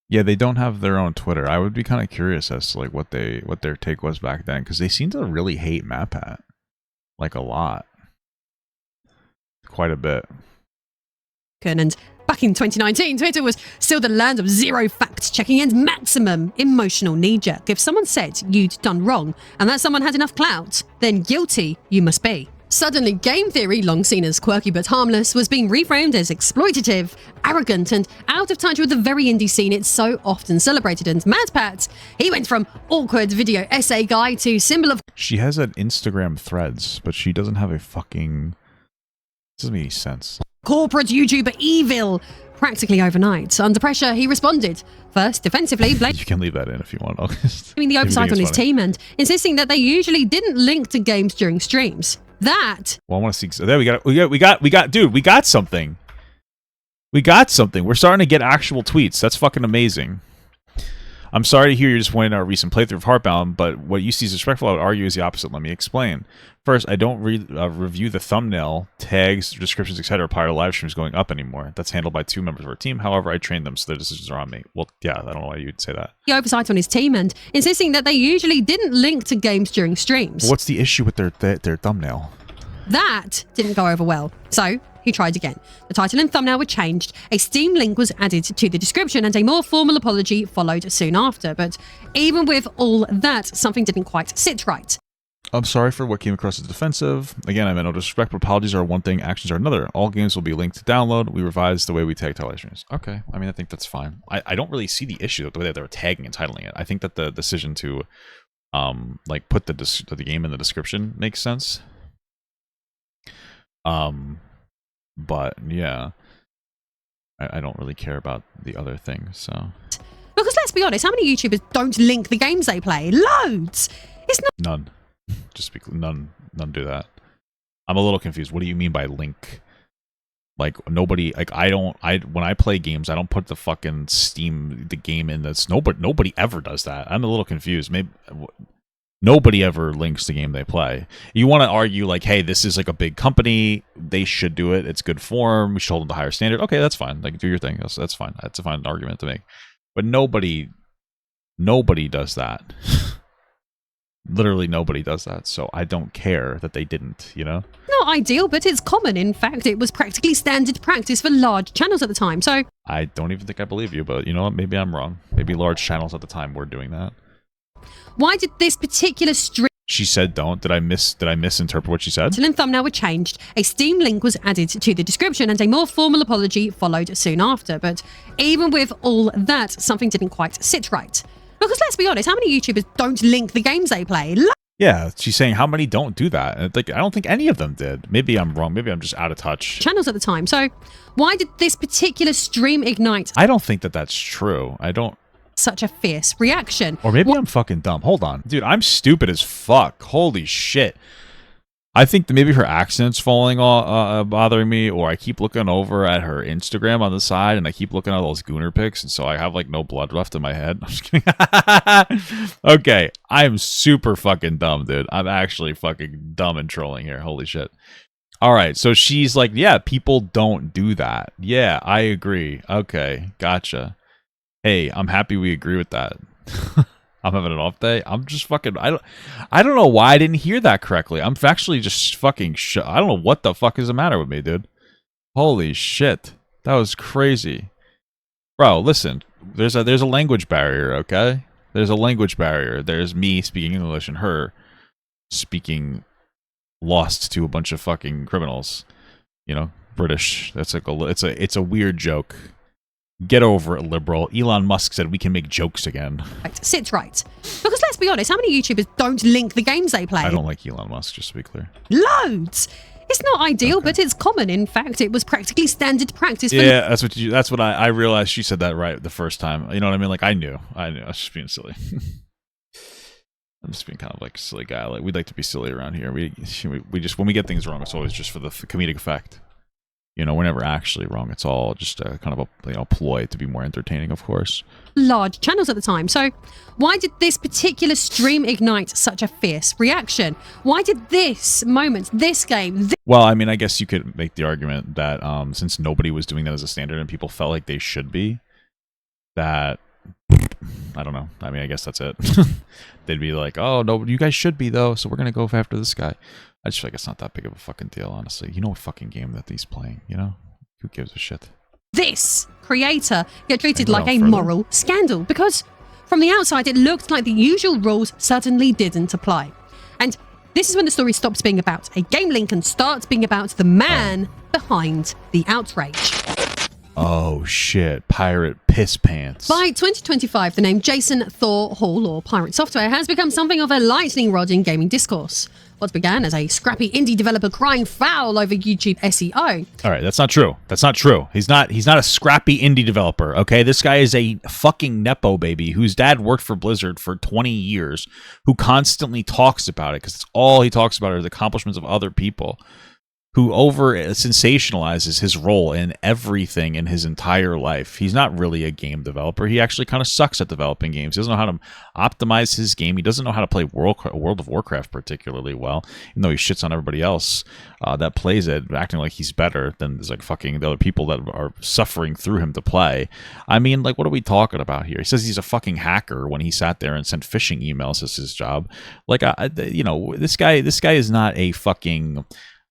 Yeah, they don't have their own Twitter. I would be kind of curious as to like what their take was back then, because they seem to really hate MapPat. Like a lot. Quite a bit. And back in 2019, Twitter was still the land of zero fact-checking and maximum emotional knee-jerk. If someone said you'd done wrong and that someone had enough clout, then guilty you must be. Suddenly, game theory, long seen as quirky but harmless, was being reframed as exploitative, arrogant, and out of touch with the very indie scene it's so often celebrated. And MadPat, he went from awkward video essay guy to symbol of... She has an Instagram Threads, but she doesn't have a fucking... This doesn't make any sense. Corporate YouTuber evil. Practically overnight. Under pressure, he responded. First, defensively, blaming You can leave that in if you want, August. the oversight on his funny. team and insisting that they usually didn't link to games during streams. That... Well, I want to see... There we got... Dude, we got something. We got something. We're starting to get actual tweets. That's fucking amazing. I'm sorry to hear you're disappointed in our recent playthrough of Heartbound, but what you see is disrespectful. I would argue is the opposite. Let me explain. First, I don't review the thumbnail, tags, descriptions, etc. prior to live streams going up anymore. That's handled by 2 members of our team. However, I trained them, so their decisions are on me. Well, yeah, I don't know why you'd say that. the oversight on his team and insisting that they usually didn't link to games during streams. What's the issue with their thumbnail? That didn't go over well, so he tried again. The title and thumbnail were changed, a Steam link was added to the description, and a more formal apology followed soon after. But even with all that, something didn't quite sit right. I'm sorry for what came across as defensive. Again, I meant no disrespect, but apologies are one thing, actions are another. All games will be linked to download. We revised the way we tag title streams. Okay, I mean, I think that's fine. I don't really see the issue with the way that they were tagging and titling it. I think that the decision to, like, put the game in the description makes sense. But yeah, I don't really care about the other thing. So Because let's be honest, how many YouTubers don't link the games they play? Loads. It's not. none. Just speak. None do that. I'm a little confused. What do you mean by link? Like nobody. Like when I play games, I don't put the fucking the game in this. Nobody ever does that. I'm a little confused. Maybe nobody ever links the game they play. You want to argue like, hey, this is like a big company. They should do it. It's good form. We should hold them to higher standard. Okay, that's fine. Like do your thing. That's fine. That's a fine argument to make. But nobody does that. Literally nobody does that, so I don't care that they didn't, you know? Not ideal, but it's common. In fact, it was practically standard practice for large channels at the time, so... I don't even think I believe you, but you know what? Maybe I'm wrong. Maybe large channels at the time were doing that. Why did this particular stream... She said don't. Did I misinterpret what she said? Title and thumbnail were changed, a Steam link was added to the description, and a more formal apology followed soon after. But even with all that, something didn't quite sit right. Because let's be honest, how many YouTubers don't link the games they play? Yeah, she's saying how many don't do that. And like, I don't think any of them did. Maybe I'm wrong. Maybe I'm just out of touch. Channels at the time. So why did this particular stream ignite I don't think that that's true. I don't. such a fierce reaction? Or maybe I'm fucking dumb. Hold on. Dude, I'm stupid as fuck. Holy shit. I think that maybe her accent's bothering me, or I keep looking over at her Instagram on the side, and I keep looking at those Gooner pics, and so I have, like, no blood left in my head. I'm just kidding. Okay, I'm super fucking dumb, dude. I'm actually fucking dumb and trolling here. Holy shit. All right, so she's like, yeah, people don't do that. Yeah, I agree. Okay, gotcha. Hey, I'm happy we agree with that. I'm having an off day. I'm just fucking... I don't know why I didn't hear that correctly. I'm actually just fucking... I don't know what the fuck is the matter with me, dude. Holy shit. That was crazy. Bro, listen. There's a language barrier, okay? There's a language barrier. There's me speaking English and her speaking lost to a bunch of fucking criminals. You know? British. That's like it's a weird joke. Get over it, liberal. Elon Musk said we can make jokes again. Sits right. Because let's be honest, how many YouTubers don't link the games they play? I don't like Elon Musk, just to be clear. Loads. It's not ideal, but it's common. In fact, it was practically standard practice for... Yeah, that's what I realized. She said that right the first time. You know what I mean? Like, I knew. I was just being silly. I'm just being kind of like a silly guy. Like, we'd like to be silly around here. We just, when we get things wrong, it's always just for the comedic effect. You know, we're never actually wrong. It's all just a kind of a ploy to be more entertaining, of course. Large channels at the time. So why did this particular stream ignite such a fierce reaction? Why did this moment, this game... Well, I mean, I guess you could make the argument that since nobody was doing that as a standard and people felt like they should be, that... I don't know. I mean, I guess that's it. They'd be like, oh, no, you guys should be, though, so we're going to go after this guy. I just feel like it's not that big of a fucking deal, honestly. You know what fucking game that he's playing, you know? Who gives a shit? This creator get treated like a moral scandal because from the outside it looked like the usual rules certainly didn't apply. And this is when the story stops being about a game link and starts being about the man behind the outrage. Oh shit, Pirate Piss Pants. By 2025, the name Jason Thor Hall, or Pirate Software, has become something of a lightning rod in gaming discourse. What began as a scrappy indie developer crying foul over YouTube SEO. All right, that's not true. That's not true. He's not a scrappy indie developer, okay? This guy is a fucking Nepo baby whose dad worked for Blizzard for 20 years, who constantly talks about it, because it's all he talks about are the accomplishments of other people, who sensationalizes his role in everything in his entire life. He's not really a game developer. He actually kind of sucks at developing games. He doesn't know how to optimize his game. He doesn't know how to play World of Warcraft particularly well, even though he shits on everybody else that plays it, acting like he's better than like fucking the other people that are suffering through him to play. I mean, like, what are we talking about here? He says he's a fucking hacker when he sat there and sent phishing emails as his job. Like, you know, this guy is not a fucking...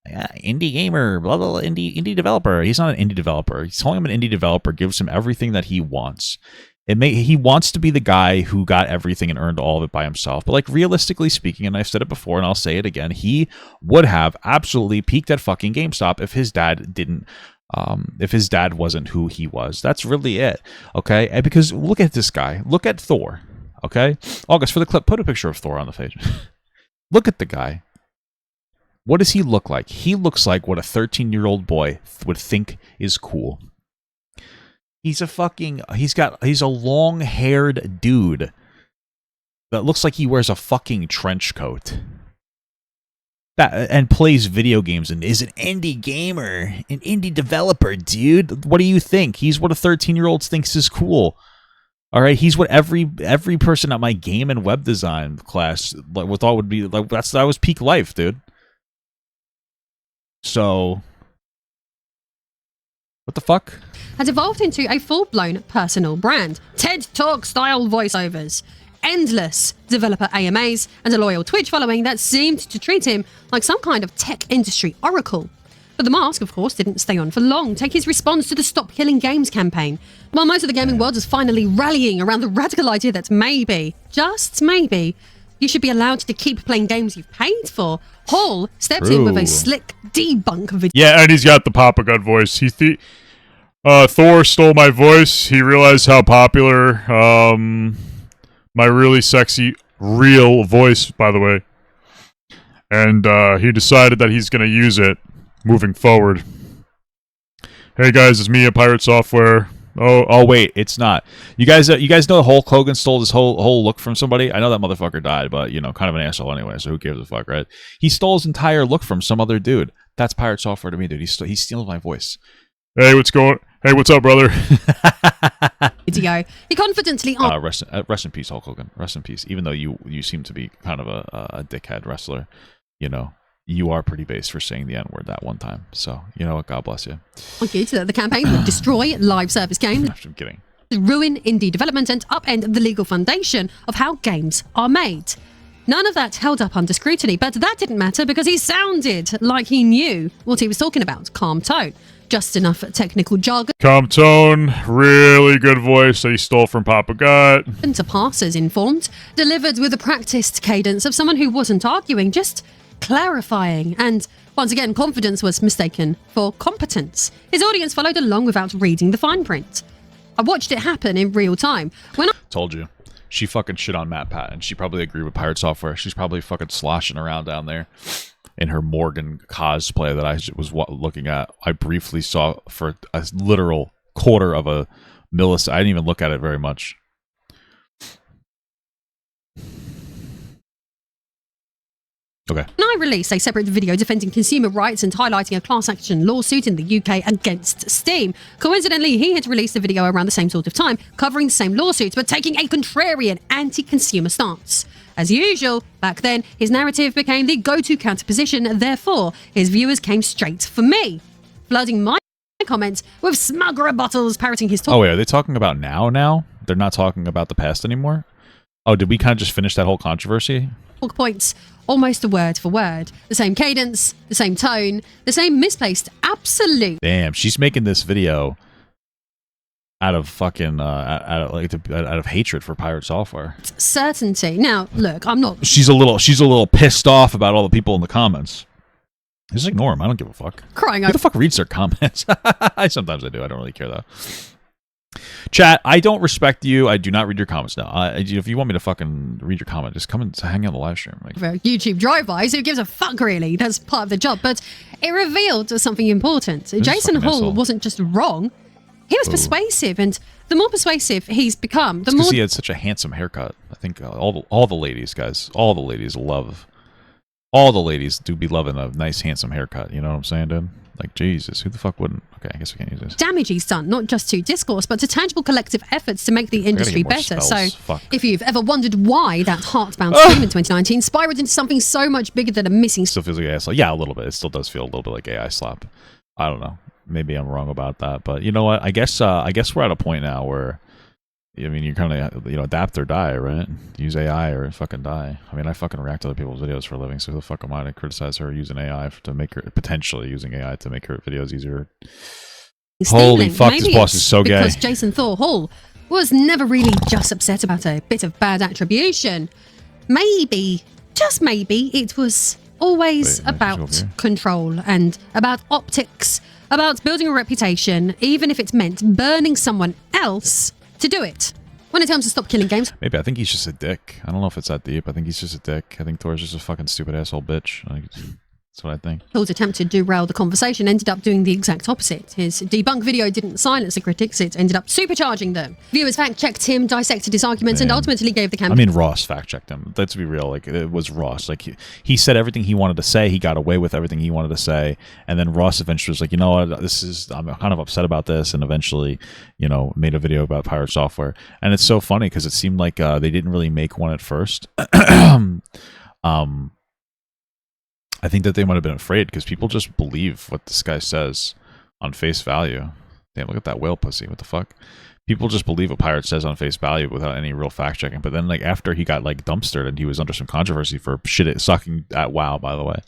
Yeah, indie gamer, blah, blah, blah, indie developer. He's not an indie developer. He's telling him an indie developer gives him everything that he wants. He wants to be the guy who got everything and earned all of it by himself. But like realistically speaking, and I've said it before and I'll say it again, he would have absolutely peaked at fucking GameStop if his dad didn't. If his dad wasn't who he was. That's really it. Okay? And because look at this guy. Look at Thor. Okay? August, for the clip, put a picture of Thor on the page. Look at the guy. What does he look like? He looks like what a 13-year-old boy would think is cool. He's a long-haired dude that looks like he wears a fucking trench coat. And plays video games and is an indie gamer, an indie developer, dude. What do you think? He's what a 13-year-old thinks is cool. All right, he's what every person at my game and web design class thought would be like. That was peak life, dude. So, what the fuck? Has evolved into a full-blown personal brand. TED Talk-style voiceovers, endless developer AMAs, and a loyal Twitch following that seemed to treat him like some kind of tech industry oracle. But the mask, of course, didn't stay on for long. Take his response to the Stop Killing Games campaign. While most of the gaming world is finally rallying around the radical idea that maybe, just maybe, you should be allowed to keep playing games you've paid for, Hall stepped in with a slick debunk video. Yeah, and he's got the Papa God voice. Thor stole my voice. He realized how popular my really sexy real voice, by the way, and he decided that he's going to use it moving forward. Hey guys, it's me at Pirate Software. Oh wait, it's not. You guys know Hulk Hogan stole this whole look from somebody? I know that motherfucker died, but you know, kind of an asshole anyway, so who gives a fuck, right? He stole his entire look from some other dude. That's Pirate Software to me, dude. He's stealing my voice. Hey, what's up, brother? Video. He confidently rest in peace, Hulk Hogan. Rest in peace. Even though you seem to be kind of a dickhead wrestler, you know, you are pretty base for saying the N-word that one time. So, you know what? God bless you. argued that the campaign would destroy live service games, I'm kidding. ruin indie development, and upend the legal foundation of how games are made. None of that held up under scrutiny, but that didn't matter because he sounded like he knew what he was talking about. Calm tone. Just enough technical jargon. Calm tone, really good voice that he stole from Papa God. And to pass as informed, delivered with a practiced cadence of someone who wasn't arguing, just clarifying. And once again, confidence was mistaken for competence. His audience followed along without reading the fine print. I watched it happen in real time. Told you. She fucking shit on Matt Patton. She probably agreed with Pirate Software. She's probably fucking sloshing around down there in her Morgan cosplay that I was looking at. I briefly saw for a literal quarter of a millisecond. I didn't even look at it very much. Okay. When I release a separate video defending consumer rights and highlighting a class action lawsuit in the UK against Steam, coincidentally, he had released a video around the same sort of time, covering the same lawsuit, but taking a contrarian anti-consumer stance. As usual, back then, his narrative became the go-to counter-position, therefore, his viewers came straight for me, flooding my comments with smug rebuttals parroting his talk. Oh, wait, are they talking about now? They're not talking about the past anymore? Oh, did we kind of just finish that whole controversy? Points almost word for word. The same cadence, the same tone, the same misplaced absolute. Damn, she's making this video out of fucking out of hatred for Pirate Software. Certainty. Now, look, I'm not. She's a little pissed off about all the people in the comments. Just ignore them. I don't give a fuck. Crying Who over. the fuck reads their comments? Sometimes I do. I don't really care though. Chat, I don't respect you. I do not read your comments now. If you want me to fucking read your comment, just come and hang out on the live stream. Like, YouTube drive-bys, who gives a fuck really? That's part of the job. But it revealed something important. Jason Hall wasn't just wrong. He was persuasive, and the more persuasive he's become, the more... because he had such a handsome haircut. I think all the ladies, guys, all the ladies do be loving a nice, handsome haircut. You know what I'm saying, dude? Like, Jesus, who the fuck wouldn't? Okay, I guess we can't use this. Damage he's done, not just to discourse, but to tangible collective efforts to make the industry better. Spells. So, if you've ever wondered why that heartbound stream in 2019 spiraled into something so much bigger than a missing... Still feels like AI slap. Yeah, a little bit. It still does feel a little bit like AI slap. I don't know. Maybe I'm wrong about that, but you know what? I guess we're at a point now where I mean, you kind of, adapt or die, right? Use AI or fucking die. I mean, I fucking react to other people's videos for a living, so who the fuck am I to criticize her using AI to make her, potentially using AI to make her videos easier? Holy fuck, this boss is so gay. Because Jason Thor Hall was never really just upset about a bit of bad attribution. Maybe, just maybe, it was always about control and about optics, about building a reputation, even if it meant burning someone else to do it. When it comes to stop killing games. Maybe. I think he's just a dick. I don't know if it's that deep. I think he's just a dick. I think Thor's just a fucking stupid asshole bitch. That's what I think. Hall's attempt to derail the conversation ended up doing the exact opposite. His debunk video didn't silence the critics, it ended up supercharging them. Viewers fact-checked him, dissected his arguments, and ultimately gave the campaign... I mean, Ross fact-checked him. Let's be real. Like, it was Ross. Like, he said everything he wanted to say. He got away with everything he wanted to say. And then Ross eventually was like, you know what, I'm kind of upset about this. And eventually, made a video about Pirate Software. And it's so funny because it seemed like they didn't really make one at first. I think that they might have been afraid because people just believe what this guy says on face value. Damn, look at that whale pussy. What the fuck? People just believe what Pirate says on face value without any real fact checking. But then, like, after he got like dumpstered and he was under some controversy for shit sucking at WoW, by the way,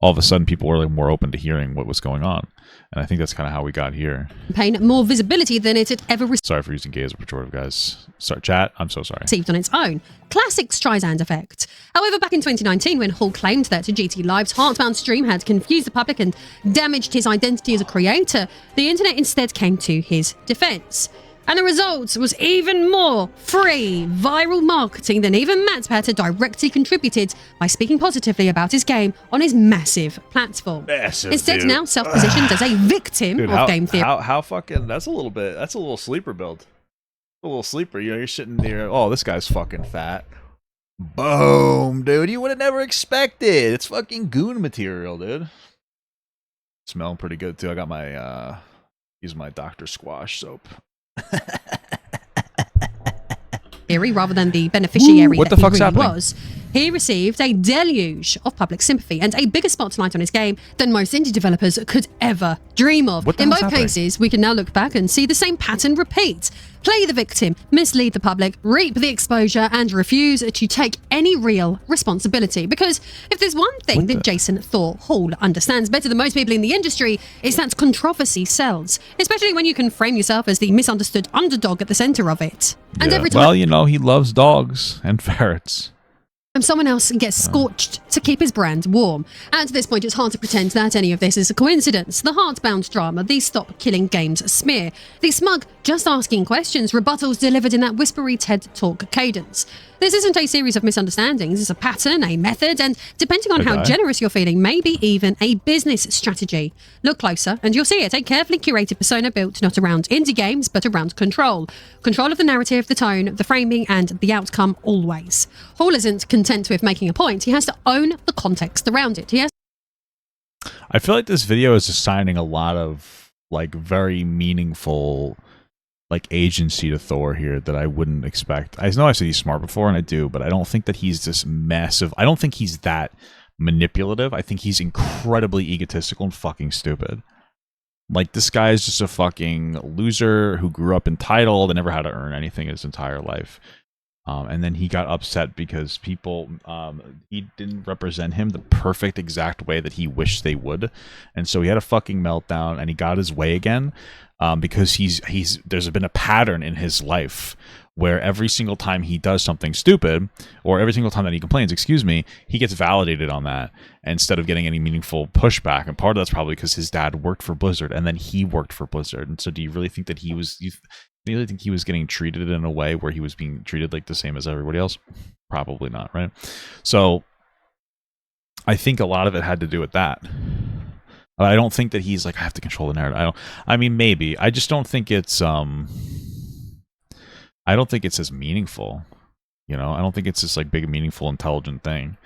all of a sudden people were like more open to hearing what was going on. And I think that's kind of how we got here. Campaign more visibility than it had ever received. Sorry for using gay as a pejorative, guys. Sorry, chat. I'm so sorry. Received on its own. Classic Streisand effect. However, back in 2019, when Hall claimed that GT Live's Heartbound stream had confused the public and damaged his identity as a creator, the internet instead came to his defense. And the result was even more free viral marketing than even MatPat had directly contributed by speaking positively about his game on his massive platform. Instead, now self-positioned as a victim of game theory. How fucking, that's a little sleeper build. A little sleeper, you're sitting there, oh, this guy's fucking fat. Boom, dude, you would have never expected. It's fucking goon material, dude. Smelling pretty good, too. I got my, use my Dr. Squash soap. Theory rather than the beneficiary what that the he fuck's really happening? was. He received a deluge of public sympathy and a bigger spotlight on his game than most indie developers could ever dream of. In both cases, we can now look back and see the same pattern repeat. Play the victim, mislead the public, reap the exposure, and refuse to take any real responsibility. Because if there's one thing that Jason Thor Hall understands better than most people in the industry, it's that controversy sells, especially when you can frame yourself as the misunderstood underdog at the center of it. And every time he loves dogs and ferrets. Someone else gets scorched to keep his brand warm. At this point, it's hard to pretend that any of this is a coincidence. The Heartbound drama, the Stop Killing Games smear, the smug just asking questions, rebuttals delivered in that whispery TED Talk cadence. This isn't a series of misunderstandings, it's a pattern, a method, and depending on how generous you're feeling, maybe even a business strategy. Look closer and you'll see it, a carefully curated persona built not around indie games, but around control. Control of the narrative, the tone, the framing, and the outcome always. Hall isn't content with making a point, he has to own the context around it. I feel like this video is assigning a lot of, like, very meaningful, like, agency to Thor here that I wouldn't expect. I know I said he's smart before, and I do, but I don't think that he's this massive... I don't think he's that manipulative. I think he's incredibly egotistical and fucking stupid. Like, this guy is just a fucking loser who grew up entitled and never had to earn anything his entire life. And then he got upset because people, he didn't represent him the perfect exact way that he wished they would. And so he had a fucking meltdown and he got his way again. Because there's been a pattern in his life where every single time he does something stupid, or every single time that he complains, he gets validated on that instead of getting any meaningful pushback. And part of that's probably because his dad worked for Blizzard and then he worked for Blizzard. And so do you really think that you really think he was getting treated in a way where he was being treated like the same as everybody else? Probably not, right? So I think a lot of it had to do with that. I don't think that he's like, I have to control the narrative. I mean, maybe. I just don't think it's I don't think it's as meaningful. I don't think it's this like big, meaningful, intelligent thing.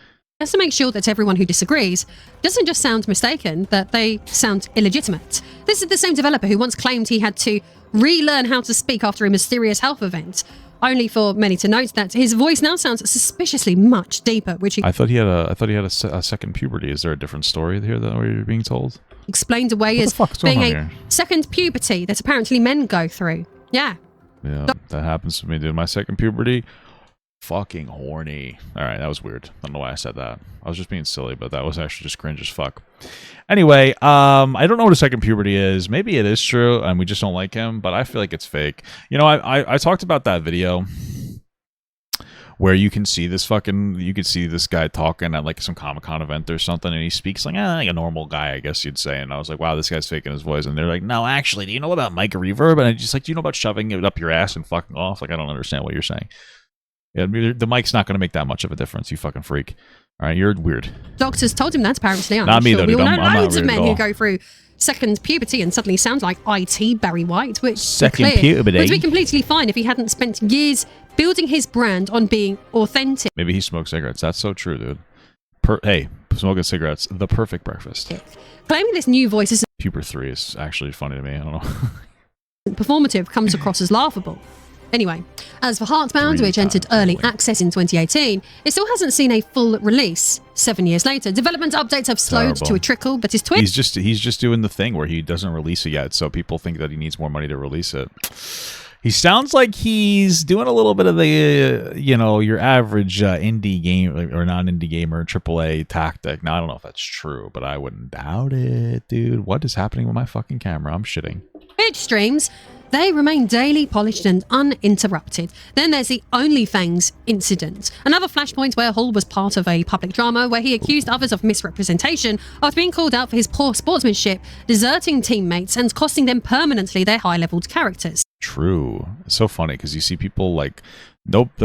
Just to make sure that everyone who disagrees doesn't just sound mistaken, that they sound illegitimate. This is the same developer who once claimed he had to relearn how to speak after a mysterious health event, only for many to note that his voice now sounds suspiciously much deeper, which he I thought he had a second puberty. Is there a different story here that we're being told? Explained away as being a second puberty that apparently men go through. Yeah. Yeah, that happens to me, dude. My second puberty, fucking horny. All right, that was weird. I don't know why I said that. I was just being silly, but that was actually just cringe as fuck. Anyway, I don't know what a second puberty is. Maybe it is true, and we just don't like him, but I feel like it's fake. You know, I talked about that video where you can see this guy talking at like some Comic-Con event or something, and he speaks like a normal guy, I guess you'd say. And I was like, wow, this guy's faking his voice. And they're like, no, actually, do you know about mic reverb? And I just like, do you know about shoving it up your ass and fucking off? Like, I don't understand what you're saying. Yeah, the mic's not going to make that much of a difference, you fucking freak. All right, you're weird. Doctors told him that, apparently. Not me, though, We dude. all know I'm loads not of weird men at who all. go through second puberty and suddenly sound like IT Barry White, which Second puberty puberty? would be completely fine if he hadn't spent years building his brand on being authentic. Maybe he smokes cigarettes. That's so true, dude. Hey, smoking cigarettes, the perfect breakfast. Claiming this new voice isn't Puber 3 is actually funny to me. I don't know. performative comes across as laughable. Anyway, as for Heartbound, 3 which entered times, early really. access in 2018, it still hasn't seen a full release. 7 years later, development updates have slowed Terrible. to a trickle, but his twin He's just doing the thing where he doesn't release it yet, so people think that he needs more money to release it. He sounds like he's doing a little bit of the, your average indie game or non-indie gamer AAA tactic. Now, I don't know if that's true, but I wouldn't doubt it, dude. What is happening with my fucking camera? I'm shitting. Twitch streams, they remain daily polished and uninterrupted. Then there's the OnlyFans incident, another flashpoint where Hall was part of a public drama where he accused others of misrepresentation after being called out for his poor sportsmanship, deserting teammates, and costing them permanently their high-leveled characters. True. It's so funny because you see people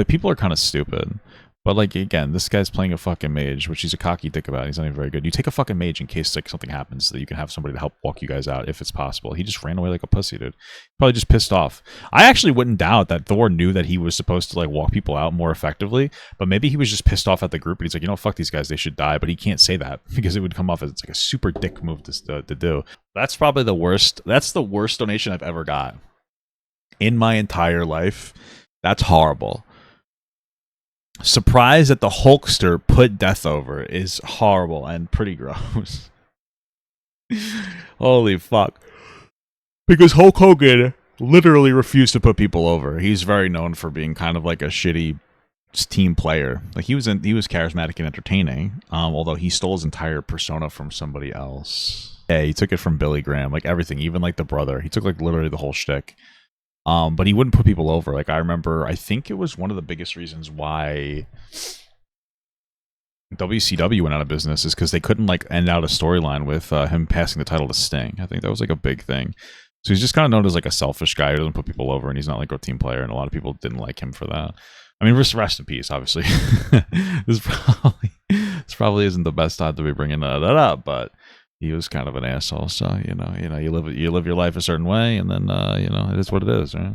people are kind of stupid. But like, again, this guy's playing a fucking mage, which he's a cocky dick about. He's not even very good. You take a fucking mage in case like something happens so that you can have somebody to help walk you guys out if it's possible. He just ran away like a pussy, dude. Probably just pissed off. I actually wouldn't doubt that Thor knew that he was supposed to like walk people out more effectively, but maybe he was just pissed off at the group and he's like, fuck these guys, they should die. But he can't say that because it would come off as it's like a super dick move to do. That's probably the worst. That's the worst donation I've ever got in my entire life. That's horrible. Surprised that the Hulkster put death over is horrible and pretty gross. Holy fuck. Because Hulk Hogan literally refused to put people over. He's very known for being kind of like a shitty team player. Like he was charismatic and entertaining, although he stole his entire persona from somebody else. Yeah, he took it from Billy Graham, like everything, even like the brother. He took like literally the whole shtick. But he wouldn't put people over. Like I remember, I think it was one of the biggest reasons why WCW went out of business is because they couldn't like end out a storyline with him passing the title to Sting. I think that was like a big thing. So he's just kind of known as like a selfish guy who doesn't put people over, and he's not like a team player. And a lot of people didn't like him for that. I mean, rest in peace, obviously. this probably isn't the best time to be bringing that up, but he was kind of an asshole. So you live your life a certain way, and then it is what it is, right?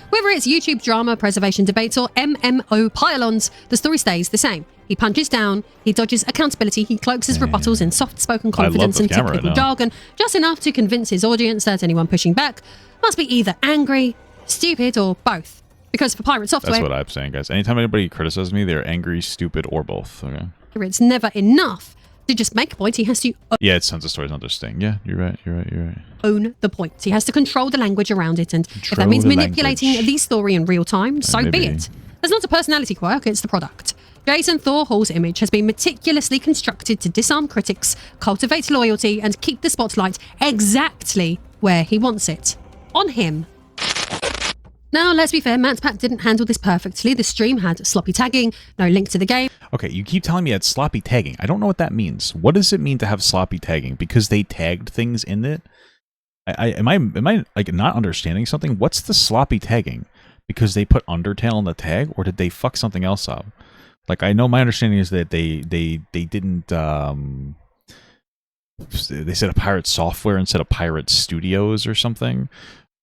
Whether it's YouTube drama, preservation debates, or MMO pylons, the story stays the same. He punches down, he dodges accountability, he cloaks his rebuttals in soft-spoken confidence and technical jargon, just enough to convince his audience that anyone pushing back must be either angry, stupid, or both. Because for Pirate Software, that's what I'm saying, guys. Anytime anybody criticizes me, they're angry, stupid, or both. Okay. It's never enough to just make a point. He has to Yeah, it's Sons of Stories, not their Sting. Yeah, you're right. own the point. He has to control the language around it, and if that means manipulating the story in real time, so be maybe. it. There's not a personality quirk, it's the product. Jason Thor Hall's image has been meticulously constructed to disarm critics, cultivate loyalty, and keep the spotlight exactly where he wants it. On him. Now, let's be fair, MatPat didn't handle this perfectly. The stream had sloppy tagging, no link to the game. Okay, you keep telling me it's sloppy tagging. I don't know what that means. What does it mean to have sloppy tagging? Because they tagged things in it? Am I like not understanding something? What's the sloppy tagging? Because they put Undertale in the tag, or did they fuck something else up? Like, I know my understanding is that they didn't they said a Pirate Software instead of Pirate Studios or something.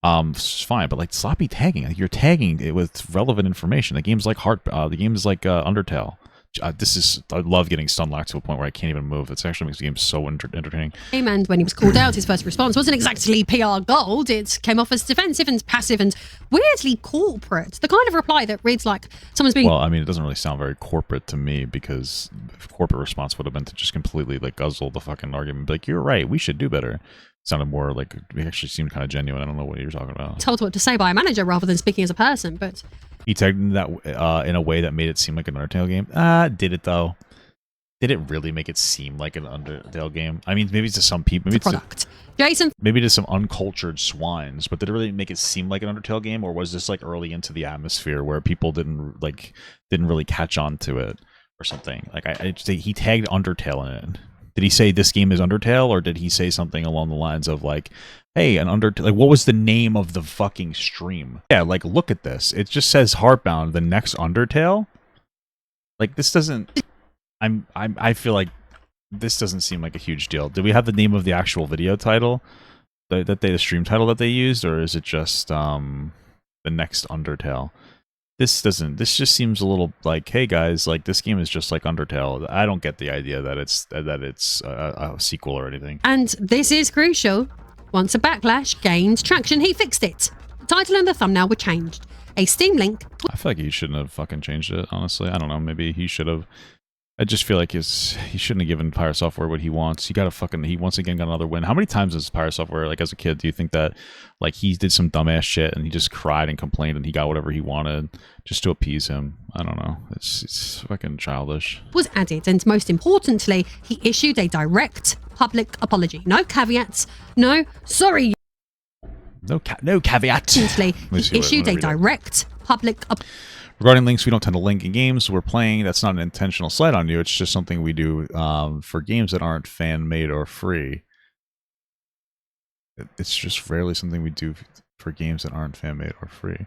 It's fine, but like sloppy tagging, like you're tagging it with relevant information. The game's like Undertale. I love getting stun locked to a point where I can't even move. It actually makes the game so entertaining. And when he was called out, his first response wasn't exactly PR gold. It came off as defensive and passive and weirdly corporate. The kind of reply that reads like someone's being... Well, I mean, it doesn't really sound very corporate to me, because corporate response would have been to just completely like guzzle the fucking argument. Be like, you're right, we should do better. sounded more like it actually seemed kind of genuine. I don't know what you were talking about. Told what to say by a manager rather than speaking as a person, but He tagged that in a way that made it seem like an Undertale game. Did it though? Did it really make it seem like an Undertale game? I mean, maybe to some people, maybe it's a product. Jason, maybe to some uncultured swines, but did it really make it seem like an Undertale game, or was this like early into the atmosphere where people didn't really catch on to it or something? Like he tagged Undertale in it. Did he say this game is Undertale, or did he say something along the lines of like, hey, an Undertale? Like, what was the name of the fucking stream? Yeah, like look at this. It just says Heartbound, the next Undertale. Like this doesn't. I feel like this doesn't seem like a huge deal. Did we have the name of the actual video title, the stream title that they used, or is it just the next Undertale? This just seems a little like, hey guys, like this game is just like Undertale. I don't get the idea that it's a sequel or anything. And this is crucial. Once a backlash gained traction, he fixed it. The title and the thumbnail were changed. A Steam link. I feel like he shouldn't have fucking changed it, honestly. I don't know. Maybe he should have. I just feel like he shouldn't have given Pirate Software what he wants. He once again got another win. How many times as Pirate Software, like as a kid, do you think that like he did some dumbass shit and he just cried and complained and he got whatever he wanted just to appease him? I don't know. It's fucking childish. Was added, and most importantly, he issued a direct public apology. No caveats. No, sorry. No caveat. He issued a direct public apology. Regarding links, we don't tend to link in games we're playing. That's not an intentional slight on you. It's just something we do for games that aren't fan-made or free. It's just rarely something we do for games that aren't fan-made or free.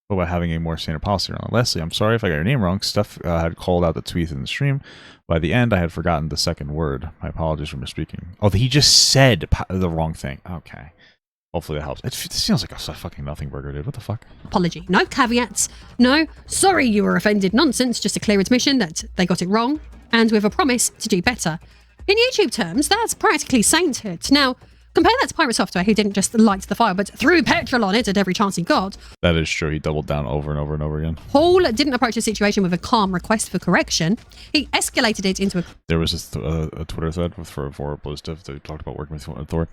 What about having a more standard policy around it? Leslie, I'm sorry if I got your name wrong. Steph had called out the tweet in the stream. By the end, I had forgotten the second word. My apologies for misspeaking. Oh, he just said the wrong thing. Okay. Hopefully that helps. It feels like a fucking nothing burger, dude. What the fuck? Apology. No caveats. No, sorry you were offended nonsense. Just a clear admission that they got it wrong. And with a promise to do better. In YouTube terms, that's practically sainthood. Now, compare that to Pirate Software, who didn't just light the fire, but threw petrol on it at every chance he got. That is true. He doubled down over and over and over again. Hall didn't approach the situation with a calm request for correction. He escalated it into a... There was a Twitter thread for Blizzard that talked about working with Thor.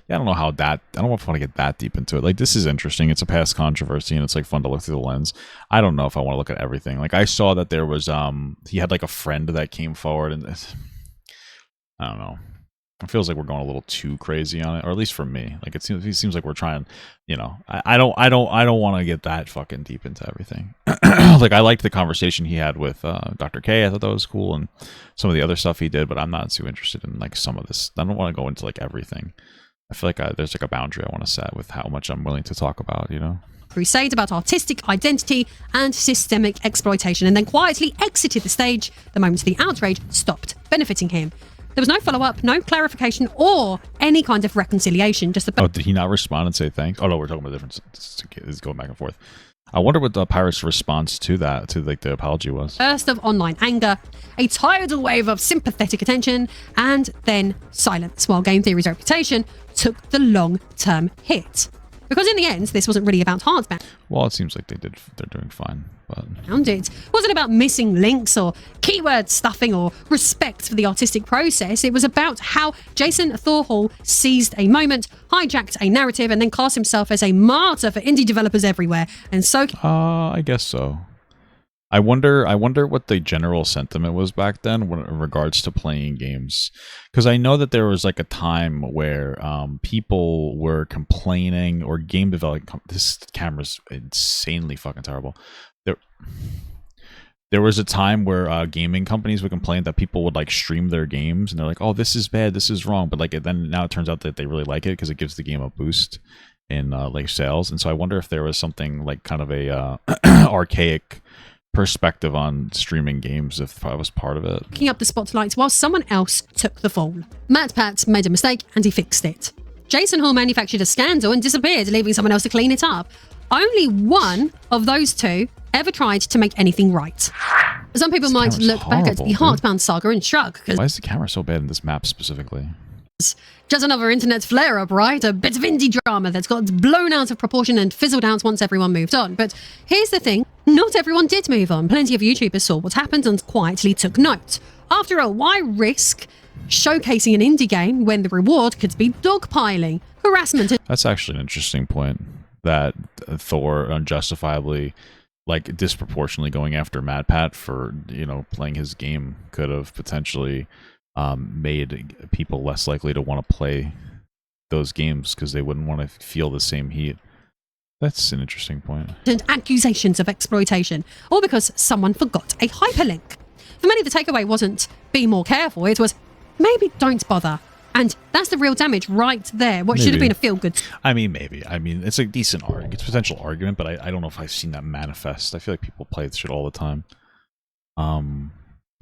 Yeah, I don't know how that... I don't know if I want to get that deep into it. Like, this is interesting. It's a past controversy, and it's, like, fun to look through the lens. I don't know if I want to look at everything. Like, I saw that there was... He had, like, a friend that came forward, and... I don't know. It feels like we're going a little too crazy on it, or at least for me. Like it seems like we're trying, you know. I don't want to get that fucking deep into everything. Like I liked the conversation he had with Dr. K. I thought that was cool, and some of the other stuff he did. But I'm not too interested in like some of this. I don't want to go into like everything. I feel like there's like a boundary I want to set with how much I'm willing to talk about. You know. Crusade about artistic identity and systemic exploitation, and then quietly exited the stage the moment the outrage stopped benefiting him. There was no follow-up, no clarification, or any kind of reconciliation. Just oh, did he not respond and say thanks? Oh no, we're talking about different. It's going back and forth. I wonder what the Pirate's response to that, to like the apology was. Burst of online anger, a tidal wave of sympathetic attention, and then silence, while Game Theory's reputation took the long-term hit. Because in the end, this wasn't really about Heartbound. Well, it seems like they're doing fine, but... It wasn't about missing links or keyword stuffing or respect for the artistic process. It was about how Jason Thorhall seized a moment, hijacked a narrative, and then cast himself as a martyr for indie developers everywhere. And so... I guess so. I wonder what the general sentiment was back then in regards to playing games. Because I know that there was like a time where people were complaining, or game developing... This camera's insanely fucking terrible. There was a time where gaming companies would complain that people would like stream their games, and they're like, "Oh, this is bad, this is wrong." But like, then now it turns out that they really like it because it gives the game a boost in like sales. And so I wonder if there was something like kind of a archaic perspective on streaming games, if I was part of it. Picking up the spotlight while someone else took the fall. Matt Pat made a mistake and he fixed it. Jason Hall manufactured a scandal and disappeared, leaving someone else to clean it up. Only one of those two ever tried to make anything right. Some people might look back at the Heartbound saga and shrug. Why is the camera so bad in this map specifically? Just another internet flare-up, right? A bit of indie drama that's got blown out of proportion and fizzled out once everyone moved on. But here's the thing, not everyone did move on. Plenty of YouTubers saw what happened and quietly took note. After all, why risk showcasing an indie game when the reward could be dogpiling? harassment. That's actually an interesting point, that Thor unjustifiably, like, disproportionately going after MatPat for, you know, playing his game could have potentially made people less likely to want to play those games because they wouldn't want to feel the same heat. That's an interesting point. And accusations of exploitation, all because someone forgot a hyperlink. For many, the takeaway wasn't be more careful, it was maybe don't bother. And that's the real damage right there. What should have been a feel-good. I mean, maybe. I mean, it's a decent argument. It's a potential argument, but I don't know if I've seen that manifest. I feel like people play this shit all the time.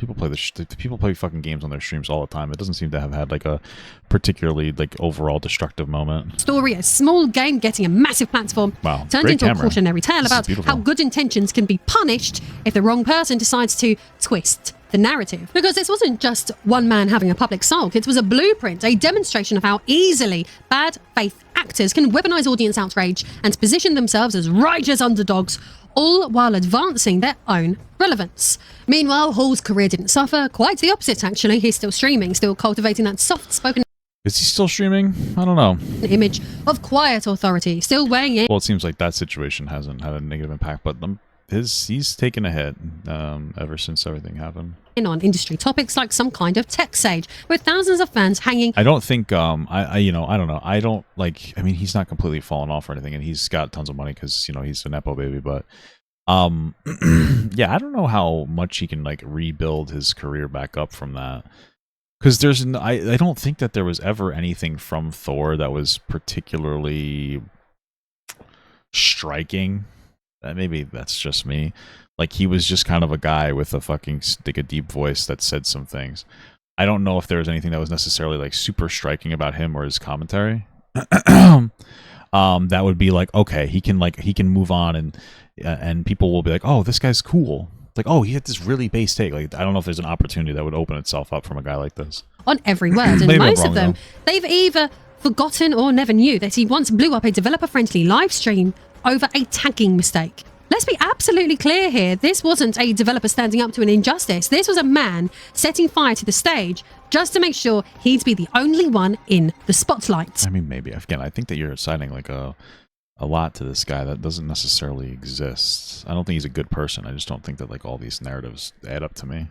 People play fucking games on their streams all the time. It doesn't seem to have had like a particularly like overall destructive moment. Story, a small game getting a massive platform, Wow, turned great into camera. a cautionary tale about how good intentions can be punished if the wrong person decides to twist the narrative. Because this wasn't just one man having a public sulk, it was a blueprint, a demonstration of how easily bad faith actors can weaponize audience outrage and position themselves as righteous underdogs, all while advancing their own relevance. Meanwhile, Hall's career didn't suffer. Quite the opposite, actually. He's still streaming, still cultivating that soft-spoken Is he still streaming? I don't know. image of quiet authority, still weighing in Well, it seems like that situation hasn't had a negative impact, but he's taken a hit ever since everything happened. on industry topics like some kind of tech sage, with thousands of fans hanging. I don't think I don't know. I don't like. I mean, he's not completely fallen off or anything, and he's got tons of money because he's a nepo baby. But yeah, I don't know how much he can like rebuild his career back up from that. Because I don't think that there was ever anything from Thor that was particularly striking. Maybe that's just me. Like, he was just kind of a guy with a fucking like a deep voice that said some things. I don't know if there was anything that was necessarily like super striking about him or his commentary. That would be like, okay, he can move on and people will be like, oh, this guy's cool. It's like, oh, he had this really base take. Like, I don't know if there's an opportunity that would open itself up from a guy like this. On every word, and Maybe I'm most wrong, of them, though. they've either forgotten or never knew that he once blew up a developer-friendly live stream over a tagging mistake. Let's be absolutely clear here. This wasn't a developer standing up to an injustice. This was a man setting fire to the stage just to make sure he'd be the only one in the spotlight. I mean, maybe. Again, I think that you're citing like a lot to this guy that doesn't necessarily exist. I don't think he's a good person. I just don't think that like all these narratives add up to me.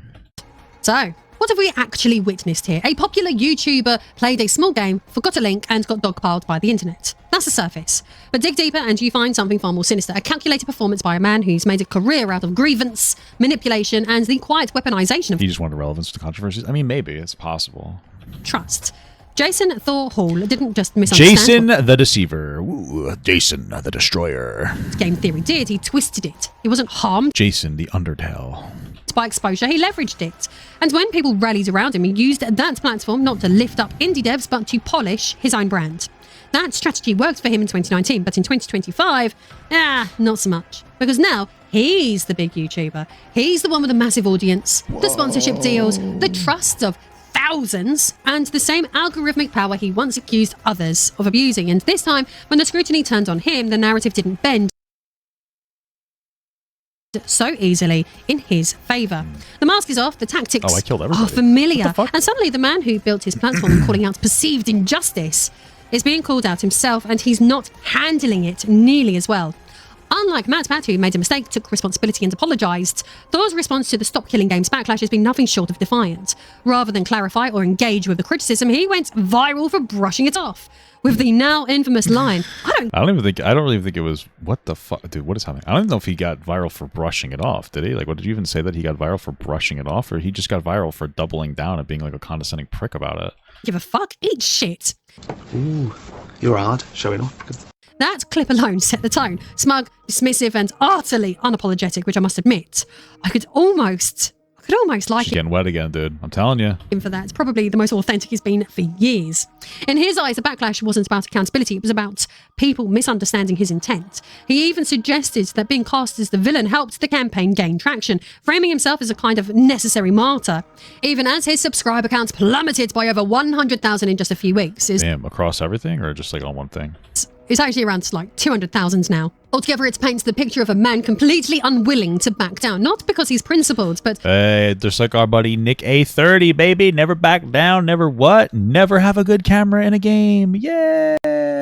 So, what have we actually witnessed here? A popular YouTuber played a small game, forgot a link, and got dogpiled by the internet. That's the surface. But dig deeper and you find something far more sinister. A calculated performance by a man who's made a career out of grievance, manipulation, and the quiet weaponization of He just wanted relevance to controversies. I mean, maybe. It's possible. trust. Jason Thor Hall didn't just misunderstand Jason the Deceiver. Ooh, Jason the Destroyer. what game theory did, he twisted it. He wasn't harmed Jason the Undertale. by exposure, he leveraged it. And when people rallied around him, he used that platform not to lift up indie devs, but to polish his own brand. That strategy worked for him in 2019, but in 2025, not so much. Because now, he's the big YouTuber. He's the one with a massive audience, the sponsorship deals, the trust of thousands, and the same algorithmic power he once accused others of abusing. And this time, when the scrutiny turned on him, the narrative didn't bend so easily in his favour. The mask is off, the tactics Oh, I killed everybody. are familiar, What the fuck? and suddenly the man who built his platform and calling out perceived injustice is being called out himself, and he's not handling it nearly as well. Unlike MatPat, who made a mistake, took responsibility and apologised, Thor's response to the Stop Killing Games backlash has been nothing short of defiant. Rather than clarify or engage with the criticism, he went viral for brushing it off. With the now infamous line, I don't really think it was, what the fuck, dude, what is happening? I don't even know if he got viral for brushing it off, did he? Like, what did you even say that he got viral for brushing it off, or he just got viral for doubling down and being like a condescending prick about it? give a fuck, eat shit. Ooh, you're hard, showing off. That clip alone set the tone. Smug, dismissive, and utterly unapologetic, which I must admit, I could almost like She's getting wet again, dude. I'm telling you. him for that. It's probably the most authentic he's been for years. In his eyes, the backlash wasn't about accountability, it was about people misunderstanding his intent. He even suggested that being cast as the villain helped the campaign gain traction, framing himself as a kind of necessary martyr. Even as his subscriber counts plummeted by over 100,000 in just a few weeks. Damn, across everything or just like on one thing? It's actually around like 200,000 now. Altogether, it paints the picture of a man completely unwilling to back down. Not because he's principled, but Hey, just like our buddy Nick A30, baby. Never back down, never what? Never have a good camera in a game. Yeah.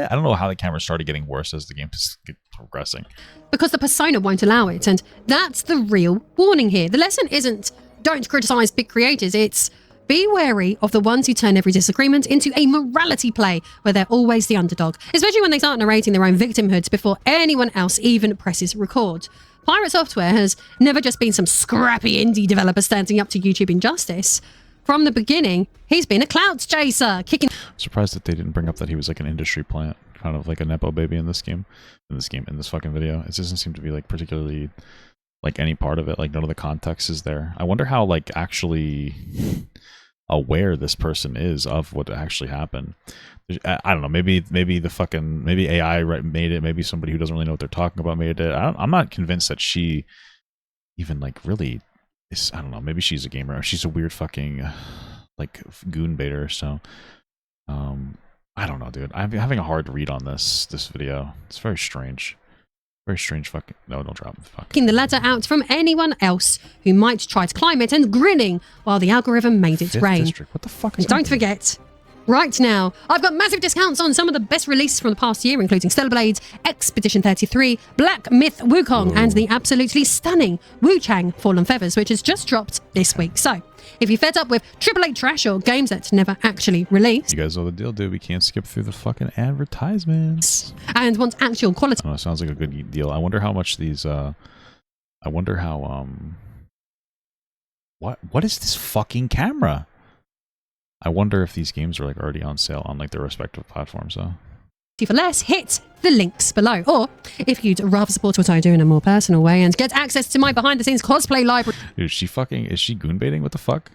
I don't know how the camera started getting worse as the game is progressing. Because the persona won't allow it, and that's the real warning here. The lesson isn't don't criticize big creators, it's be wary of the ones who turn every disagreement into a morality play where they're always the underdog, especially when they start narrating their own victimhoods before anyone else even presses record. Pirate Software has never just been some scrappy indie developer standing up to YouTube injustice. From the beginning, he's been a clout chaser, kicking... Surprised that they didn't bring up that he was like an industry plant, kind of like a Nepo baby in this fucking video. It doesn't seem to be like particularly like any part of it, like none of the context is there. I wonder how like actually aware this person is of what actually happened. I don't know, maybe AI made it, maybe somebody who doesn't really know what they're talking about made it. I'm not convinced that she even like really is. I don't know, maybe she's a gamer, she's a weird fucking like goon baiter. So I don't know, dude. I'm having a hard read on this video. It's very strange. Very strange fucking... No, don't drop it. Fuck. The ladder out from anyone else who might try to climb it and grinning while the algorithm made its reign. District. What the fuck is and don't forget, right now, I've got massive discounts on some of the best releases from the past year, including Stellar Blade, Expedition 33, Black Myth Wukong, and the absolutely stunning Wu Chang Fallen Feathers, which has just dropped this week. So, if you're fed up with AAA trash or games that never actually released... You guys know the deal, dude. We can't skip through the fucking advertisements. And want actual quality... Oh, sounds like a good deal. I wonder how much these... I wonder how... What is this fucking camera? I wonder if these games are like already on sale on like their respective platforms, though. For less, hit the links below. Or if you'd rather support what I do in a more personal way and get access to my behind-the-scenes cosplay library... Dude, is she goon baiting? What the fuck?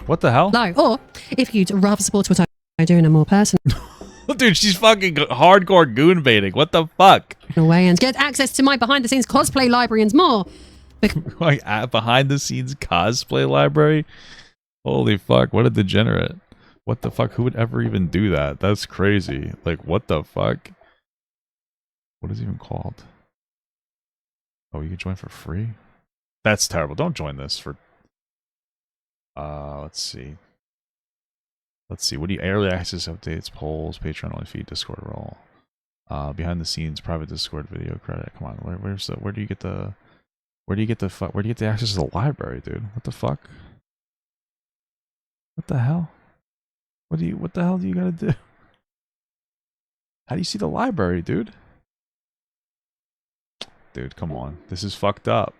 What the hell? Or if you'd rather support what I do in a more personal... Dude, she's fucking hardcore goon baiting. What the fuck? ...way and get access to my behind-the-scenes cosplay library and more. Like behind-the-scenes cosplay library? Holy fuck, what a degenerate. What the fuck? Who would ever even do that? That's crazy. Like, what the fuck? What is it even called? Oh, you can join for free? That's terrible. Don't join this for... let's see. Let's see. What do you... Early access updates, polls, Patreon only feed, Discord role. Behind the scenes, private Discord video credit. Come on, where do you get the access to the library, dude? What the fuck? What the hell? What the hell do you gotta do? How do you see the library, dude? Dude, come on. This is fucked up.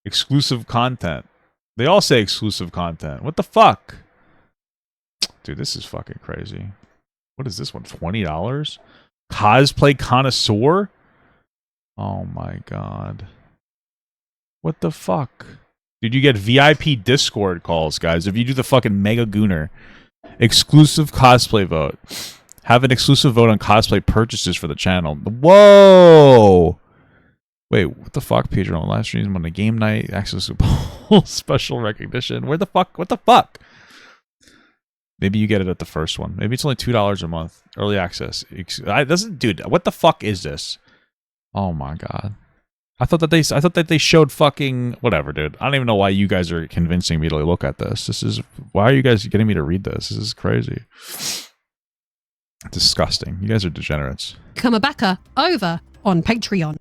Exclusive content. They all say exclusive content. What the fuck? Dude, this is fucking crazy. What is this one? $20? Cosplay connoisseur? Oh my god. What the fuck? Dude, you get VIP Discord calls, guys. If you do the fucking Mega Gooner. Exclusive cosplay vote. Have an exclusive vote on cosplay purchases for the channel. Whoa! Wait, what the fuck? Patreon live streams on a game night. Access to special recognition. Where the fuck? What the fuck? Maybe you get it at the first one. Maybe it's only $2 a month. Early access. Dude, what the fuck is this? Oh my god. I thought that they showed fucking whatever, dude. I don't even know why you guys are convincing me to look at this. Why are you guys getting me to read this? This is crazy. Disgusting. You guys are degenerates. Become a backer over on Patreon.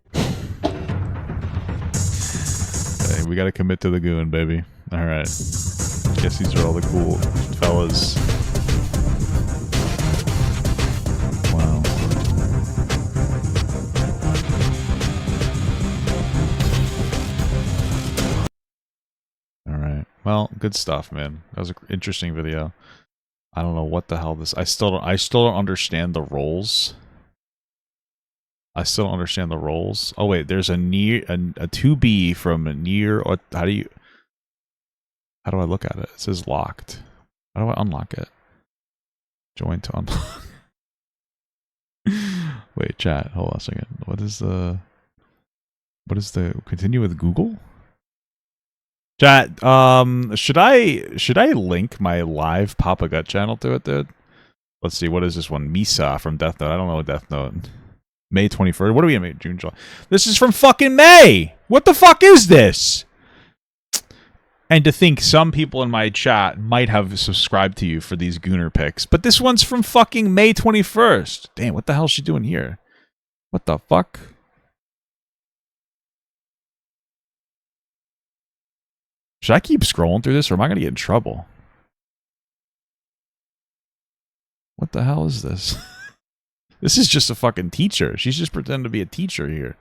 Hey, we gotta commit to the goon, baby. Alright. Guess these are all the cool fellas. Wow. Alright. Well, good stuff, man. That was an interesting video. I don't know what the hell this... I still don't understand the roles. I still don't understand the roles. Oh wait, there's a 2B from a near... Or how do I look at it? It says locked. How do I unlock it? Join to unlock. Wait, chat. Hold on a second. What is the... Continue with Google? Chat, should I link my live Papa Gut channel to it, dude? Let's see, what is this one? Misa from Death Note. I don't know Death Note. May 21st. What are we in May? June, July? This is from fucking May! What the fuck is this? And to think some people in my chat might have subscribed to you for these Gooner pics. But this one's from fucking May 21st. Damn, what the hell is she doing here? What the fuck? Should I keep scrolling through this or am I going to get in trouble? What the hell is this? This is just a fucking teacher. She's just pretending to be a teacher here.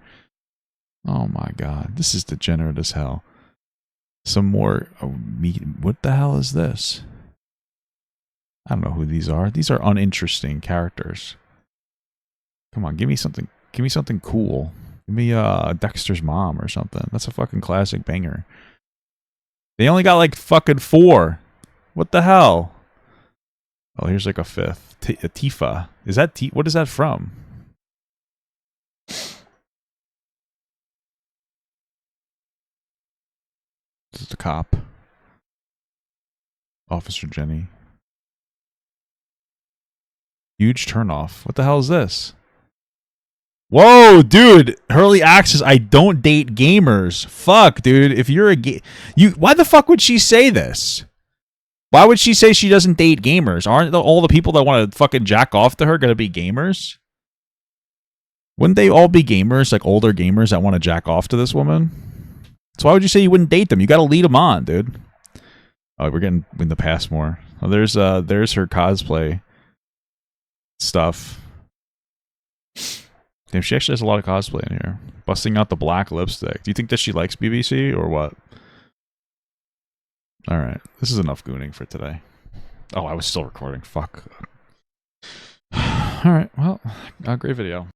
Oh my god. This is degenerate as hell. Some more... what the hell is this? I don't know who these are. These are uninteresting characters. Come on, give me something. Give me something cool. Give me Dexter's mom or something. That's a fucking classic banger. They only got like fucking 4. What the hell? Oh, here's like a 5th. A Tifa. Is that what is that from? This is the cop. Officer Jenny. Huge turnoff. What the hell is this? Whoa, dude! Early access. I don't date gamers. Fuck, dude. If you're a why the fuck would she say this? Why would she say she doesn't date gamers? Aren't all the people that want to fucking jack off to her gonna be gamers? Wouldn't they all be gamers, like older gamers that want to jack off to this woman? So why would you say you wouldn't date them? You got to lead them on, dude. Oh, we're getting in the past more. Oh, there's her cosplay stuff. Damn, she actually has a lot of cosplay in here. Busting out the black lipstick. Do you think that she likes BBC or what? Alright, this is enough gooning for today. Oh, I was still recording. Fuck. Alright, well, great video.